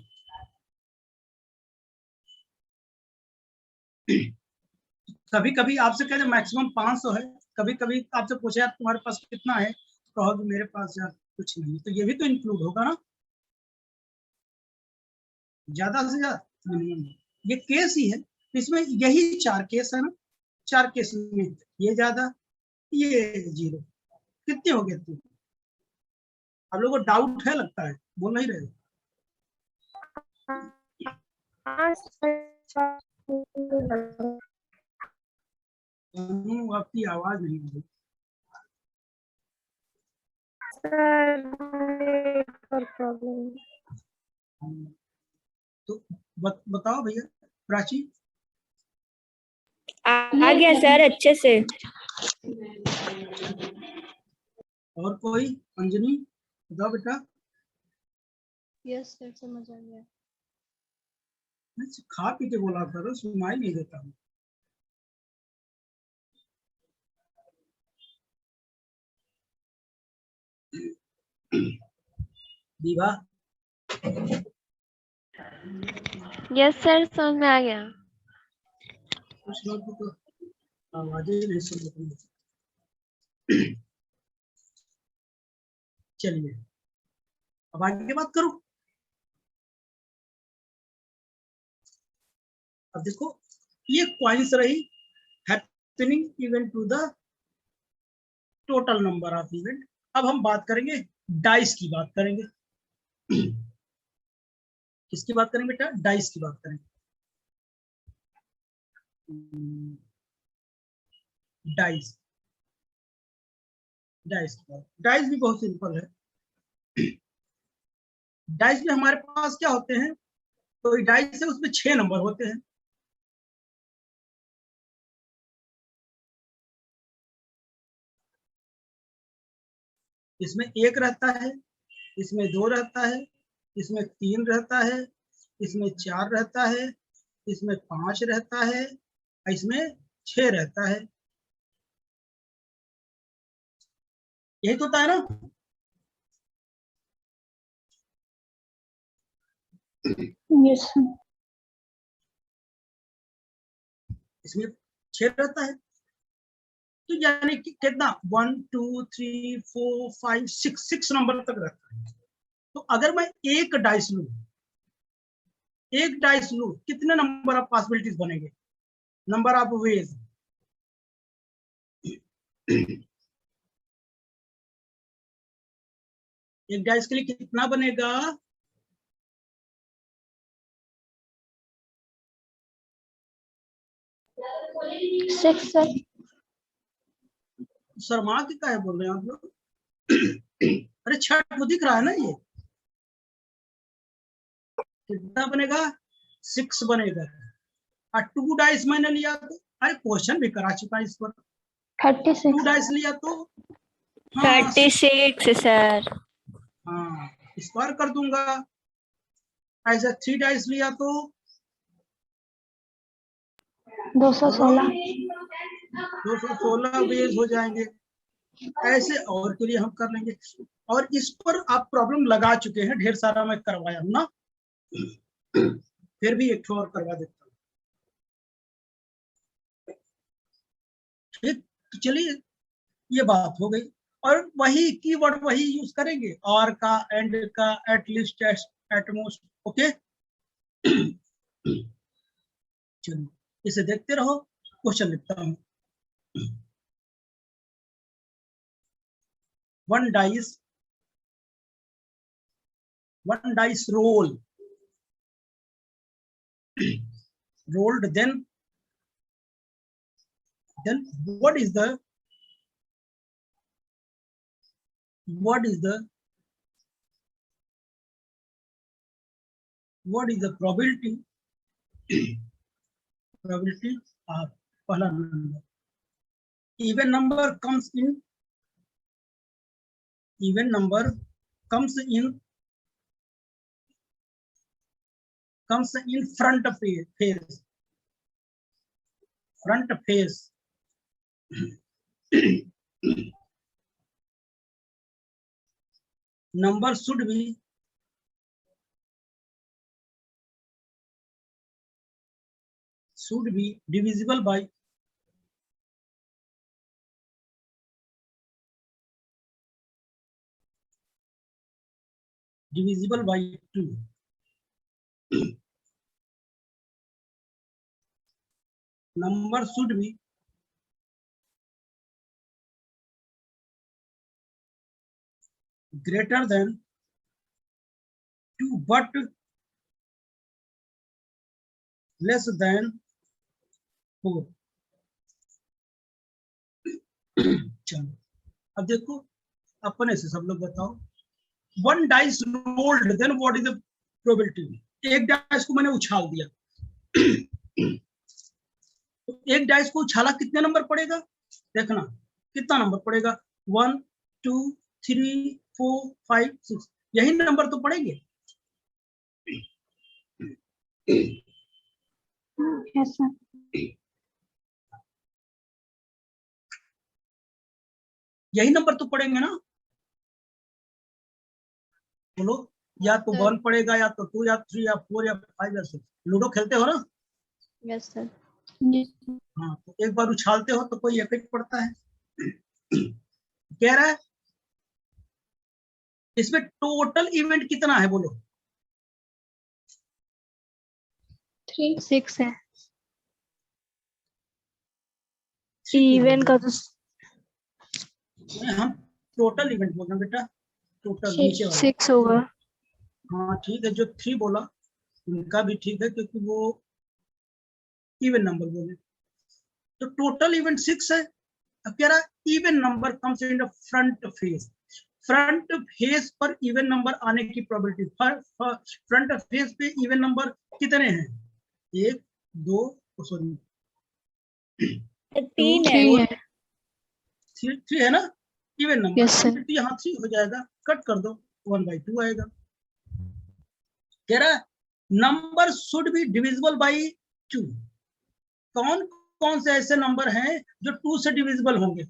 कभी कभी आपसे कहते मैक्सिमम 500 है, कभी कभी आपसे पूछे यार तुम्हारे पास कितना है, तो कहोगे मेरे पास यार कुछ नहीं, तो ये भी तो इंक्लूड होगा ना, ज्यादा से ज्यादा मिनिमम। ये केस ही है, इसमें यही 4 केस है ना, 4 केस में ये ज्यादा, ये 0, कितने हो गए? तुम आप लोगों को डाउट है लगता है, बोल नहीं रहे? हाँ सर। आपकी आवाज नहीं आ रही। Sir problem. तो बताओ भैया प्राची। आ गया सर अच्छे से। और कोई? अंजनी बताओ बेटा। यस सर, समझ आ गया। खा पी के बोला करो, सुनाई नहीं देता हूँ। दीवा। यस सर, समझ में आ गया। कुछ लोग तो आवाजें नहीं सुन रहे। चलिए अब आगे बात करो। अब देखो, ये क्वाइंस रही, happening event to the total number of event. अब हम बात करेंगे, डाइस की बात करेंगे। किसकी बात करेंगे बेटा? डाइस की बात करेंगे। डाइस, डाइस की बात। डाइस भी बहुत सिंपल है। डाइस में हमारे पास क्या होते हैं? तो डाइस है, उसमें 6 नंबर होते हैं। इसमें 1 रहता है, इसमें 2 रहता है, इसमें 3 रहता है, इसमें 4 रहता है, इसमें 5 रहता है, इसमें 6 रहता है। यही तो होता है ना? Yes sir. इसमें 6 रहता है, तो यानी कि कितना? 1 2 3 4 5 6 नंबर तक रहता है। तो अगर मैं एक डाइस लूं, कितने नंबर ऑफ पॉसिबिलिटीज बनेंगे? Number of ways. एक डाइस के लिए कितना बनेगा? 6 सर। शर्मा के काहे बोल रहे हैं आप लोग? अरे छठ को दिख रहा है ना, ये कितना बनेगा? 6 बनेगा। और 2 डाइस मैंने लिया तो, अरे क्वेश्चन भी करा चुका है इस पर। 36 2 डाइस लिया तो हाँ 36 सर। हाँ स्क्वायर कर दूंगा। ऐसा 3 डाइस लिया तो 216। 216 वेज हो जाएंगे। ऐसे और के लिए हम कर लेंगे। और इस पर आप प्रॉब्लम लगा चुके हैं, ढेर सारा मैं करवाया हूं ना। फिर भी एक और करवा देता हूँ। ठीक, चलिए ये बात हो गई। और वही कीवर्ड वही यूज करेंगे, और का, एंड का, एटलीस्ट, एटमोस्ट। ओके, चलिए इसे देखते रहो, क्वेश्चन लिखता हूँ। 1 dice roll rolled, then what is the probability of पहला number? even number comes in even number comes in front face number should be divisible by divisible by 2. Number should be greater than 2 but less than 4. चलो अब देखो अपने से सब लोग बताओ, 1 dice rolled, then what is the probability? एक dice को मैंने उछाल दिया, तो एक डाइस को उछाला कितने नंबर पड़ेगा, देखना कितना नंबर पड़ेगा, 1 2 3 4 5 6, यही नंबर तो पड़ेंगे। Yes sir. यही नंबर तो पड़ेंगे ना, बोलो, या तो 1 पड़ेगा, या तो 2 या 3 या 4 या 5 या 6। लूडो खेलते हो ना? Yes sir. हाँ, तो एक बार उछालते हो तो कोई इफेक्ट पड़ता है। कह रहा है इसमें टोटल इवेंट कितना है, बोलो? 3 6 है। इवेंट का तो हम टोटल इवेंट बोल रहे हैं बेटा, टोटल नीचे वाला। 6 होगा। हाँ ठीक है, जो 3 बोला उनका भी ठीक है, क्योंकि वो इवन नंबर बोले। तो टोटल इवेंट 6 है। अब कह रहा है even number comes in the front face. Front face पर इवन नंबर आने की प्रोबेबिलिटी, फ्रंट फेस पे इवन नंबर कितने हैं? 1 2 सॉरी 3 है। 3 है ना इवन नंबर। Yes, sir. यहाँ 3 हो जाएगा, कट कर दो, 1/2 आएगा। कह रहा है number should be divisible by 2। कौन कौन से ऐसे नंबर हैं जो 2 से डिविजिबल होंगे?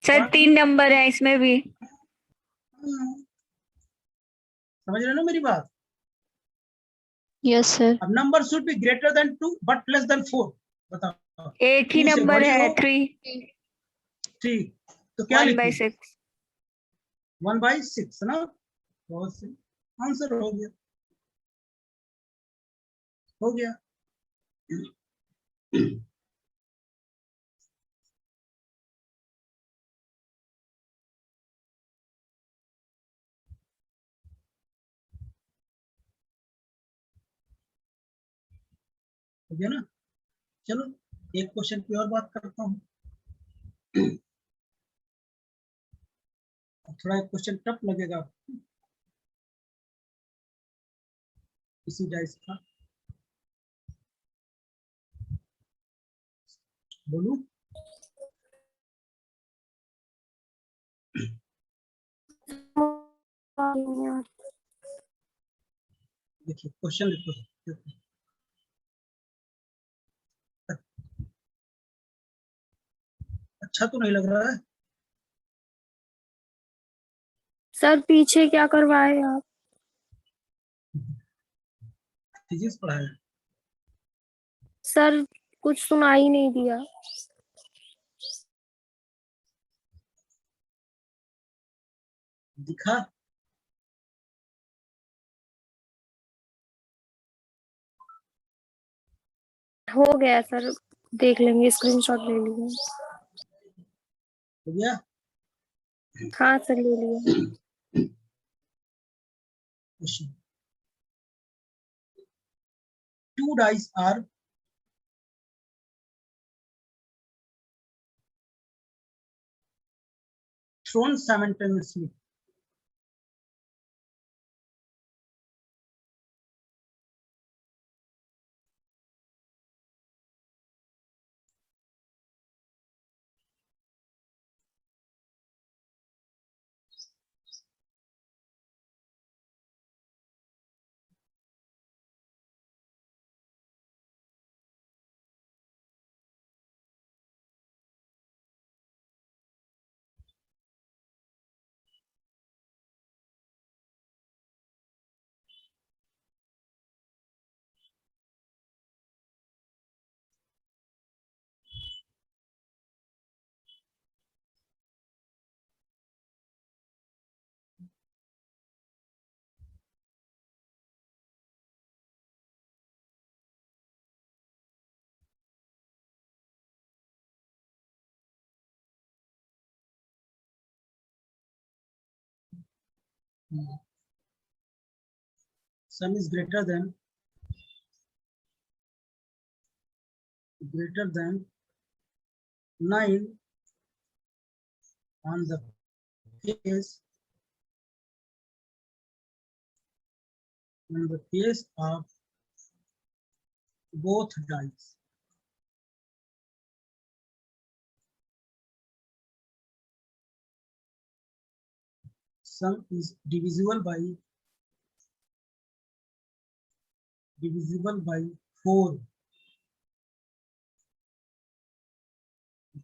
सर 3 नंबर है इसमें भी। समझ रहे हो ना मेरी बात? Yes sir. अब number should be greater than 2 but less than 4। बताओ, एक ही 2 से नंबर बड़ी है, हो, 3 ठीक, तो क्या 1/6। 1/6 ना, बहुत सही आंसर हो गया, हो गया। हो गया ना? चलो एक क्वेश्चन की और बात करता हूँ। थोड़ा एक क्वेश्चन टफ लगेगा इसी डाइस का, बोलू? देखिए क्वेश्चन लिखो। अच्छा तो नहीं लग रहा है? सर पीछे क्या करवाए आप? फिजिक्स पढ़ाया? सर कुछ सुनाई नहीं दिया। दिखा? हो गया सर, देख लेंगे, स्क्रीनशॉट ले लिए। हो गया? हाँ सर ले लिया। Question, 2 dice are thrown simultaneously. sum is greater than 9 on the face of both dice. Sum is divisible by 4,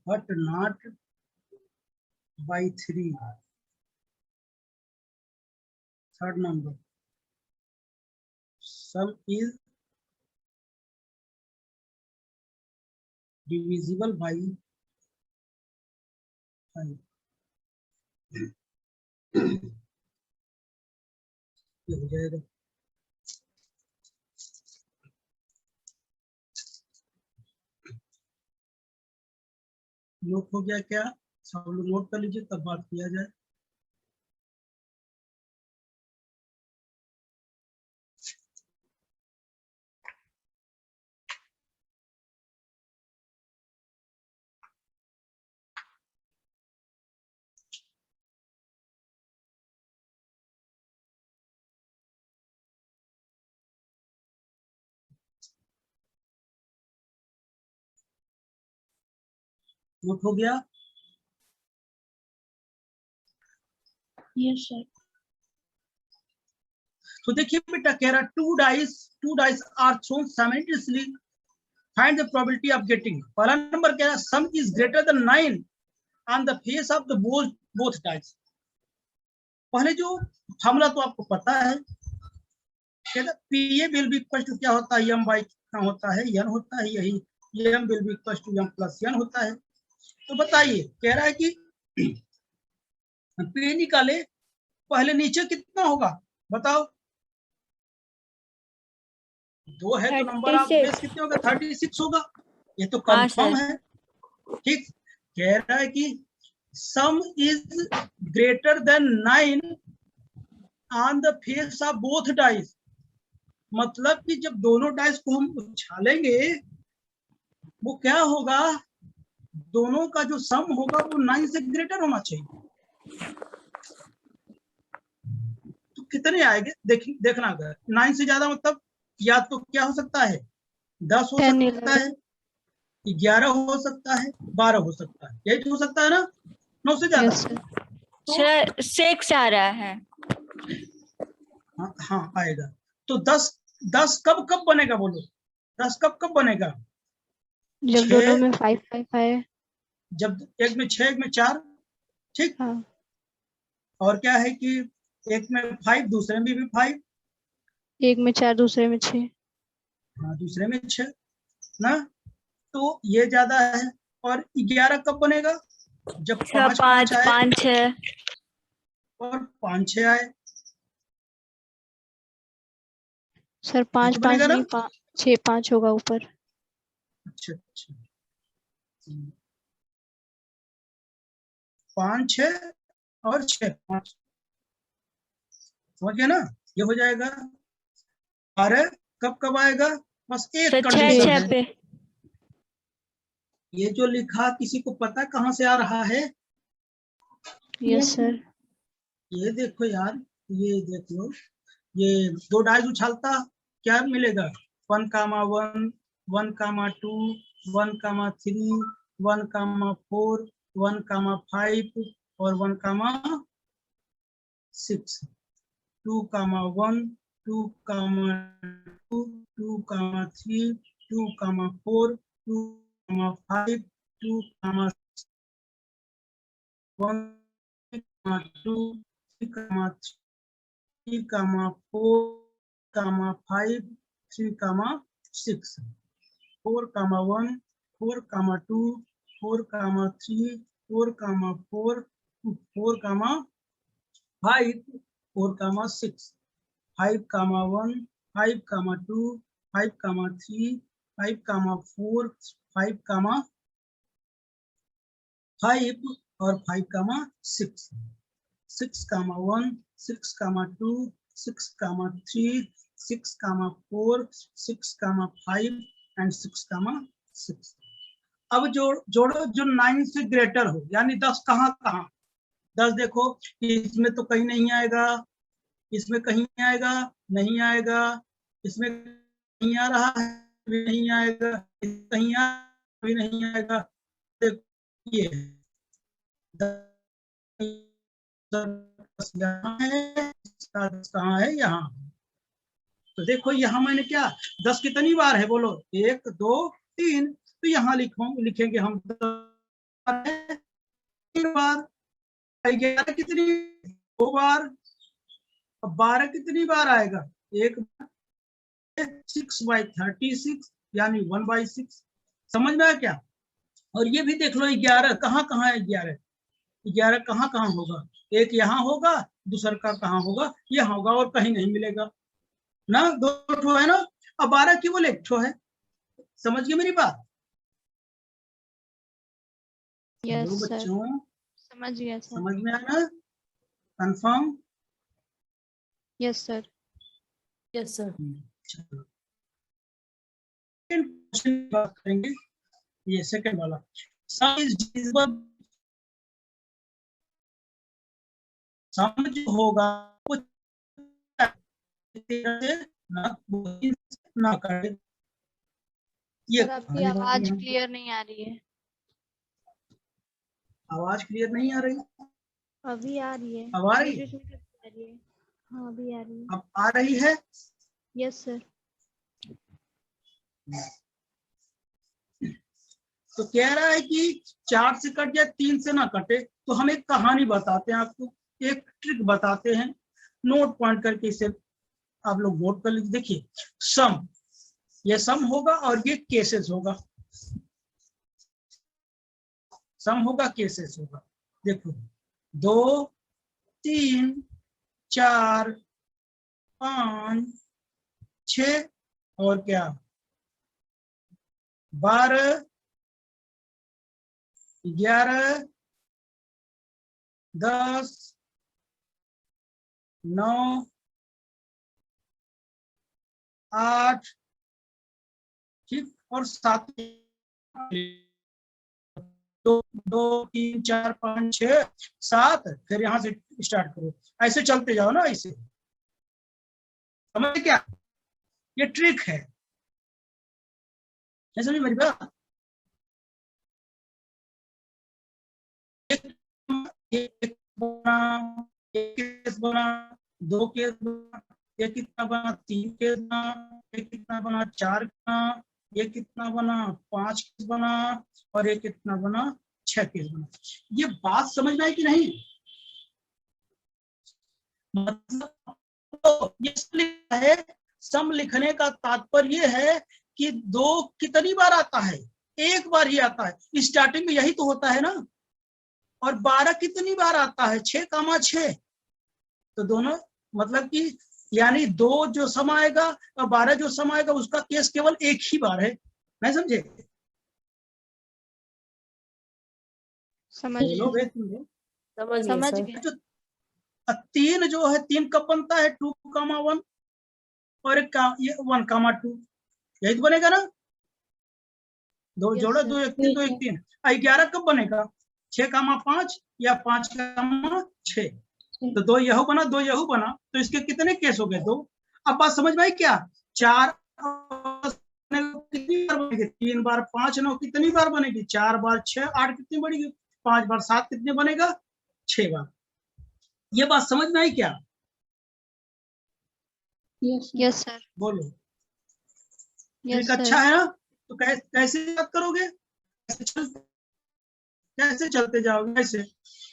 but not by 3. Third number, sum is divisible by 5. ये हो जाएगा। नोट हो गया क्या? सब लोग नोट कर लीजिए, तब बात किया जाए। नोट हो गया? Yes sir. तो देखिए बेटा, कह रहा two dice are thrown simultaneously, find the probability of getting. पहला नंबर कह रहा sum is greater than 9 on the face of the both dice. पहले जो फार्मूला तो आपको पता है, PA will be equal to क्या होता है, एम बाई कितना होता है, एन होता है, यही M will be equal to M plus N होता है। तो बताइए, कह रहा है कि पी निकाले, पहले नीचे कितना होगा बताओ? 2 है तो नंबर ऑफ बेस कितने होगा? 36 होगा। ये तो कंफर्म है। ठीक, कह रहा है कि सम is greater than 9 on the face of both dice. मतलब कि जब दोनों डाइस को हम उछालेंगे, वो क्या होगा, दोनों का जो सम होगा वो 9 से ग्रेटर होना चाहिए। तो कितने आएंगे देखना। अगर 9 से ज्यादा मतलब या तो क्या हो सकता है, 10 हो सकता है, 11 हो सकता है, 12 हो सकता है, यही तो हो सकता है ना, 9 से ज्यादा। सर 6 आ रहा है। हाँ आएगा। तो 10 कब बनेगा बोलो? 10 कब बनेगा? जब दोनों में 5 आए। जब एक में 6 एक में 4। ठीक। हाँ। और क्या है कि एक में 5 दूसरे में भी 5, एक में 4 दूसरे में 6। हाँ दूसरे में 6 ना, तो ये ज्यादा है। और 11 कब बनेगा? जब 5 आए 5 6 और 5 6 आए। सर 5 5 नहीं, 6 5 होगा ऊपर। अच्छा 5 6 और 6 5, समझ गया ना? ये हो जाएगा। 12 कब आएगा? बस एक कंडीशन है। ये जो लिखा, किसी को पता कहाँ से आ रहा है? Yes sir. ये देखो यार, ये देख लो, ये 2 डाइस उछालता क्या मिलेगा? 1, 1, 1, 2, 1, 3, 1, 4, 1, 5 और 1, 6। 2, 1, 2, 2, 2, 3, 2, 4, 2, 5, 2, 1, 2, 3, 4, 5, 3, 6, 4, 1, 4, 2, 4, 3, 4, 4, 4, 5, 4, 6, 5, 1, 5, 2, 5, 3, 5, 4, 5, 5 और 5, 6। 6,1, 6,2, 6,3, 6,4, 6,5 एंड 6,6। अब जोड़ो जो 9 से ग्रेटर हो, यानी 10 कहाँ कहाँ। 10 देखो इसमें तो कहीं नहीं आएगा, इसमें कहीं आएगा नहीं आएगा, इसमें नहीं आ रहा है नहीं आएगा, कहीं भी नहीं आएगा। ये यहाँ है, कहाँ है यहाँ। तो देखो यहाँ मैंने क्या 10 कितनी बार है बोलो, 1 2 3, तो यहाँ लिखेंगे हम 3 बार। 11 कितनी 2 बार, 12 कितनी बार आएगा 1 बार। 6/36 यानी 1/6। समझ में आया क्या। और ये भी देख लो 11 कहाँ कहाँ है। 11 कहाँ कहाँ होगा, एक यहाँ होगा, दूसरा का कहाँ होगा, यहाँ होगा और कहीं नहीं मिलेगा ना। 2 ठो है ना, अब 12 केवल 1 ठो है। समझ गए मेरी बात। यस सर, बच्चों समझ गया सर। समझ में आया ना, confirm. Yes sir. Yes sir. चलो क्वेश्चन की बात करेंगे, ये सेकंड वाला। सम इज डिविजिबल, सम जो होगा वो ना करे। ये सर आपकी आवाज क्लियर नहीं आ रही है। आवाज क्लियर नहीं आ रही। अभी आ रही है। अब आ रही है? आ रही है। हाँ अभी आ रही है। अब आ रही है। Yes sir. तो कह रहा है कि 4 से कट जाए 3 से ना कटे, तो हम एक कहानी बताते हैं आपको, एक ट्रिक बताते हैं। नोट पॉइंट करके इसे आप लोग नोट कर लीजिए। देखिए सम, ये सम होगा और ये केसेस होगा। सम होगा केसेस होगा। देखो 2 3 4 5 6 और क्या 12 11 10 9 8 ठीक और 7 2 3 4 5 6 7। फिर यहाँ से स्टार्ट करो, ऐसे चलते जाओ ना, ऐसे। समझ क्या, ये ट्रिक है। समझ मेरी बात। एक बना, एक केस बना, 2 केस बना, ये कितना बना 3 केस बना, ये कितना बना 4 बना, ये कितना बना 5 केस बना, और ये कितना बना 6 केस बना। ये बात समझ में आई कि नहीं। मतलब तो ये लिखा है, सम लिखने का तात्पर्य है कि 2 कितनी बार आता है, 1 बार ही आता है। स्टार्टिंग में यही तो होता है ना। और 12 कितनी बार आता है 6,6। तो दोनों मतलब कि यानी 2 जो सम आएगा और 12 जो सम आएगा उसका केस केवल 1 ही बार है। नहीं समझे। समझ गए। समझ गए। जो 3 जो है 3 कब बनता है 2,1 और ये 1,2, यही तो बनेगा ना। 2 जोड़ा 2 1 3 2 1 3। 11 कब बनेगा 6,5 या 5,6। तो 2 यहू बना 2 यहू बना, तो इसके कितने केस हो गए 2। अब बात समझ में आई क्या। 4 कितनी बार बनेगी 3 बार, 5 9 कितनी बार बनेगी 4 बार, 6 8 कितनी बनेगी 5 बार, 7 कितने बनेगा 6 बार। ये बात समझ में आई क्या। Yes sir. बोलो। यस ठीक अच्छा है ना। तो कैसे याद करोगे, कैसे चलते जाओगे, ऐसे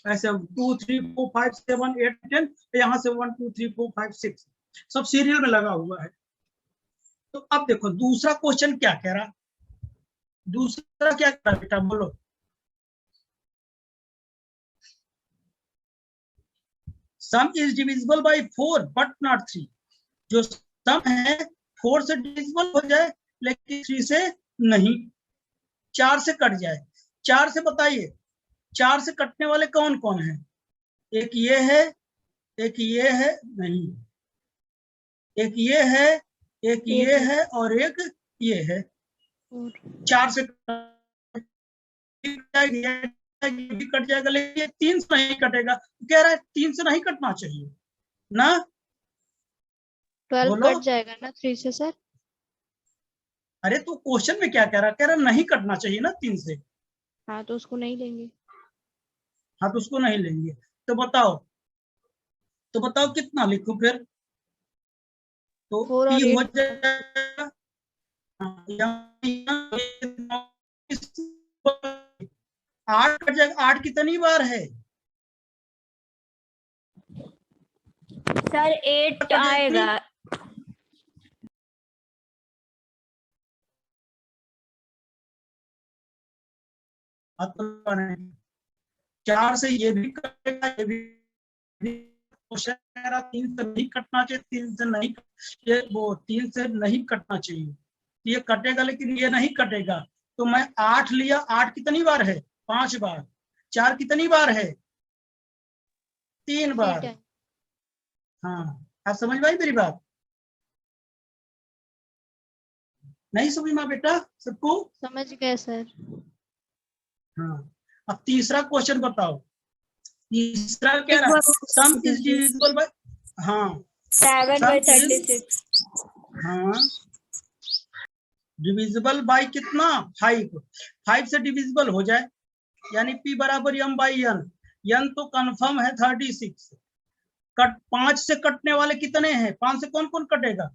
ऐसे 2 3 4 5 7 8 10, यहाँ से 1 2 3 4 5 6 सब सीरियल में लगा हुआ है। तो अब देखो दूसरा क्वेश्चन क्या कह रहा, दूसरा क्या कह रहा बेटा बोलो। सम is divisible by 4 but not 3। जो सम है 4 से डिविजिबल हो जाए लेकिन 3 से नहीं। 4 से कट जाए। 4 से बताइए 4 से कटने वाले कौन कौन है। एक ये है, एक ये है, नहीं, एक ये है, एक ये है और एक ये है। 4 से ये भी कट जाएगा, लेकिन 3 से नहीं कटेगा। कह रहा है 3 से नहीं कटना चाहिए ना। 12 बोलो। कट जाएगा ना 3 से सर। अरे तो क्वेश्चन में क्या कह रहा है? कह रहा नहीं कटना चाहिए ना 3 से। हाँ तो उसको नहीं लेंगे। हाँ तो उसको नहीं लेंगे। तो बताओ, तो बताओ कितना लिखूं फिर? तो 4 और P हो 8 जाएगा। हाँ, 8 कट जाएगा। 8 कितनी बार है? सर 8 आएगा। नहीं, 4 से ये भी कटेगा, ये भी। क्वेश्चन कह रहा 3 से नहीं कटना चाहिए, 3 से नहीं, ये वो 3 से नहीं कटना चाहिए। ये कटेगा लेकिन ये नहीं कटेगा। तो मैं 8 लिया। 8 कितनी बार है? 5 बार। 4 कितनी बार है? 3 बार। हाँ, आप समझ पाई मेरी बात? नहीं समझ में बेटा सबको? समझ गए सर। हाँ, अब तीसरा क्वेश्चन बताओ। तीसरा क्या रहा? सम इज डिविजिबल बाय, हाँ 7/36। हाँ, डिविजिबल बाय कितना? 5। 5 से डिविजिबल हो जाए, यानी P बराबर m बाई n। n तो कंफर्म है 36। 5 से कटने वाले कितने हैं? 5 से कौन कौन कटेगा?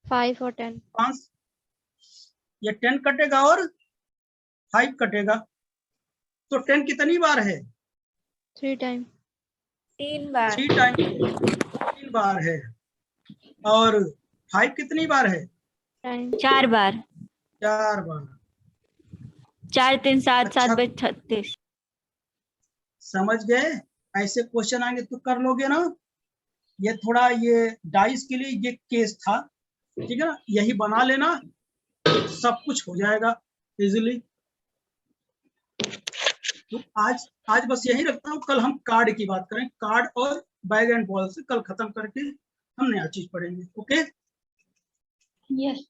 5 और 10। 5, ये 10 कटेगा और 5 कटेगा। तो 10 कितनी बार है? 3 टाइम। 3 बार। 3 टाइम, 3 बार है। और 5 कितनी बार है? 4 बार। 4 बार। 4 3 7 अच्छा, 7/36। समझ गए? ऐसे क्वेश्चन आएंगे तो कर लोगे ना। ये थोड़ा ये डाइस के लिए ये केस था, ठीक है ना। यही बना लेना, सब कुछ हो जाएगा इजीली। तो आज बस यही रखता हूँ। कल हम कार्ड की बात करें। कार्ड और बैग एंड बॉल से कल खत्म करके हम नया चीज पढ़ेंगे। ओके। यस।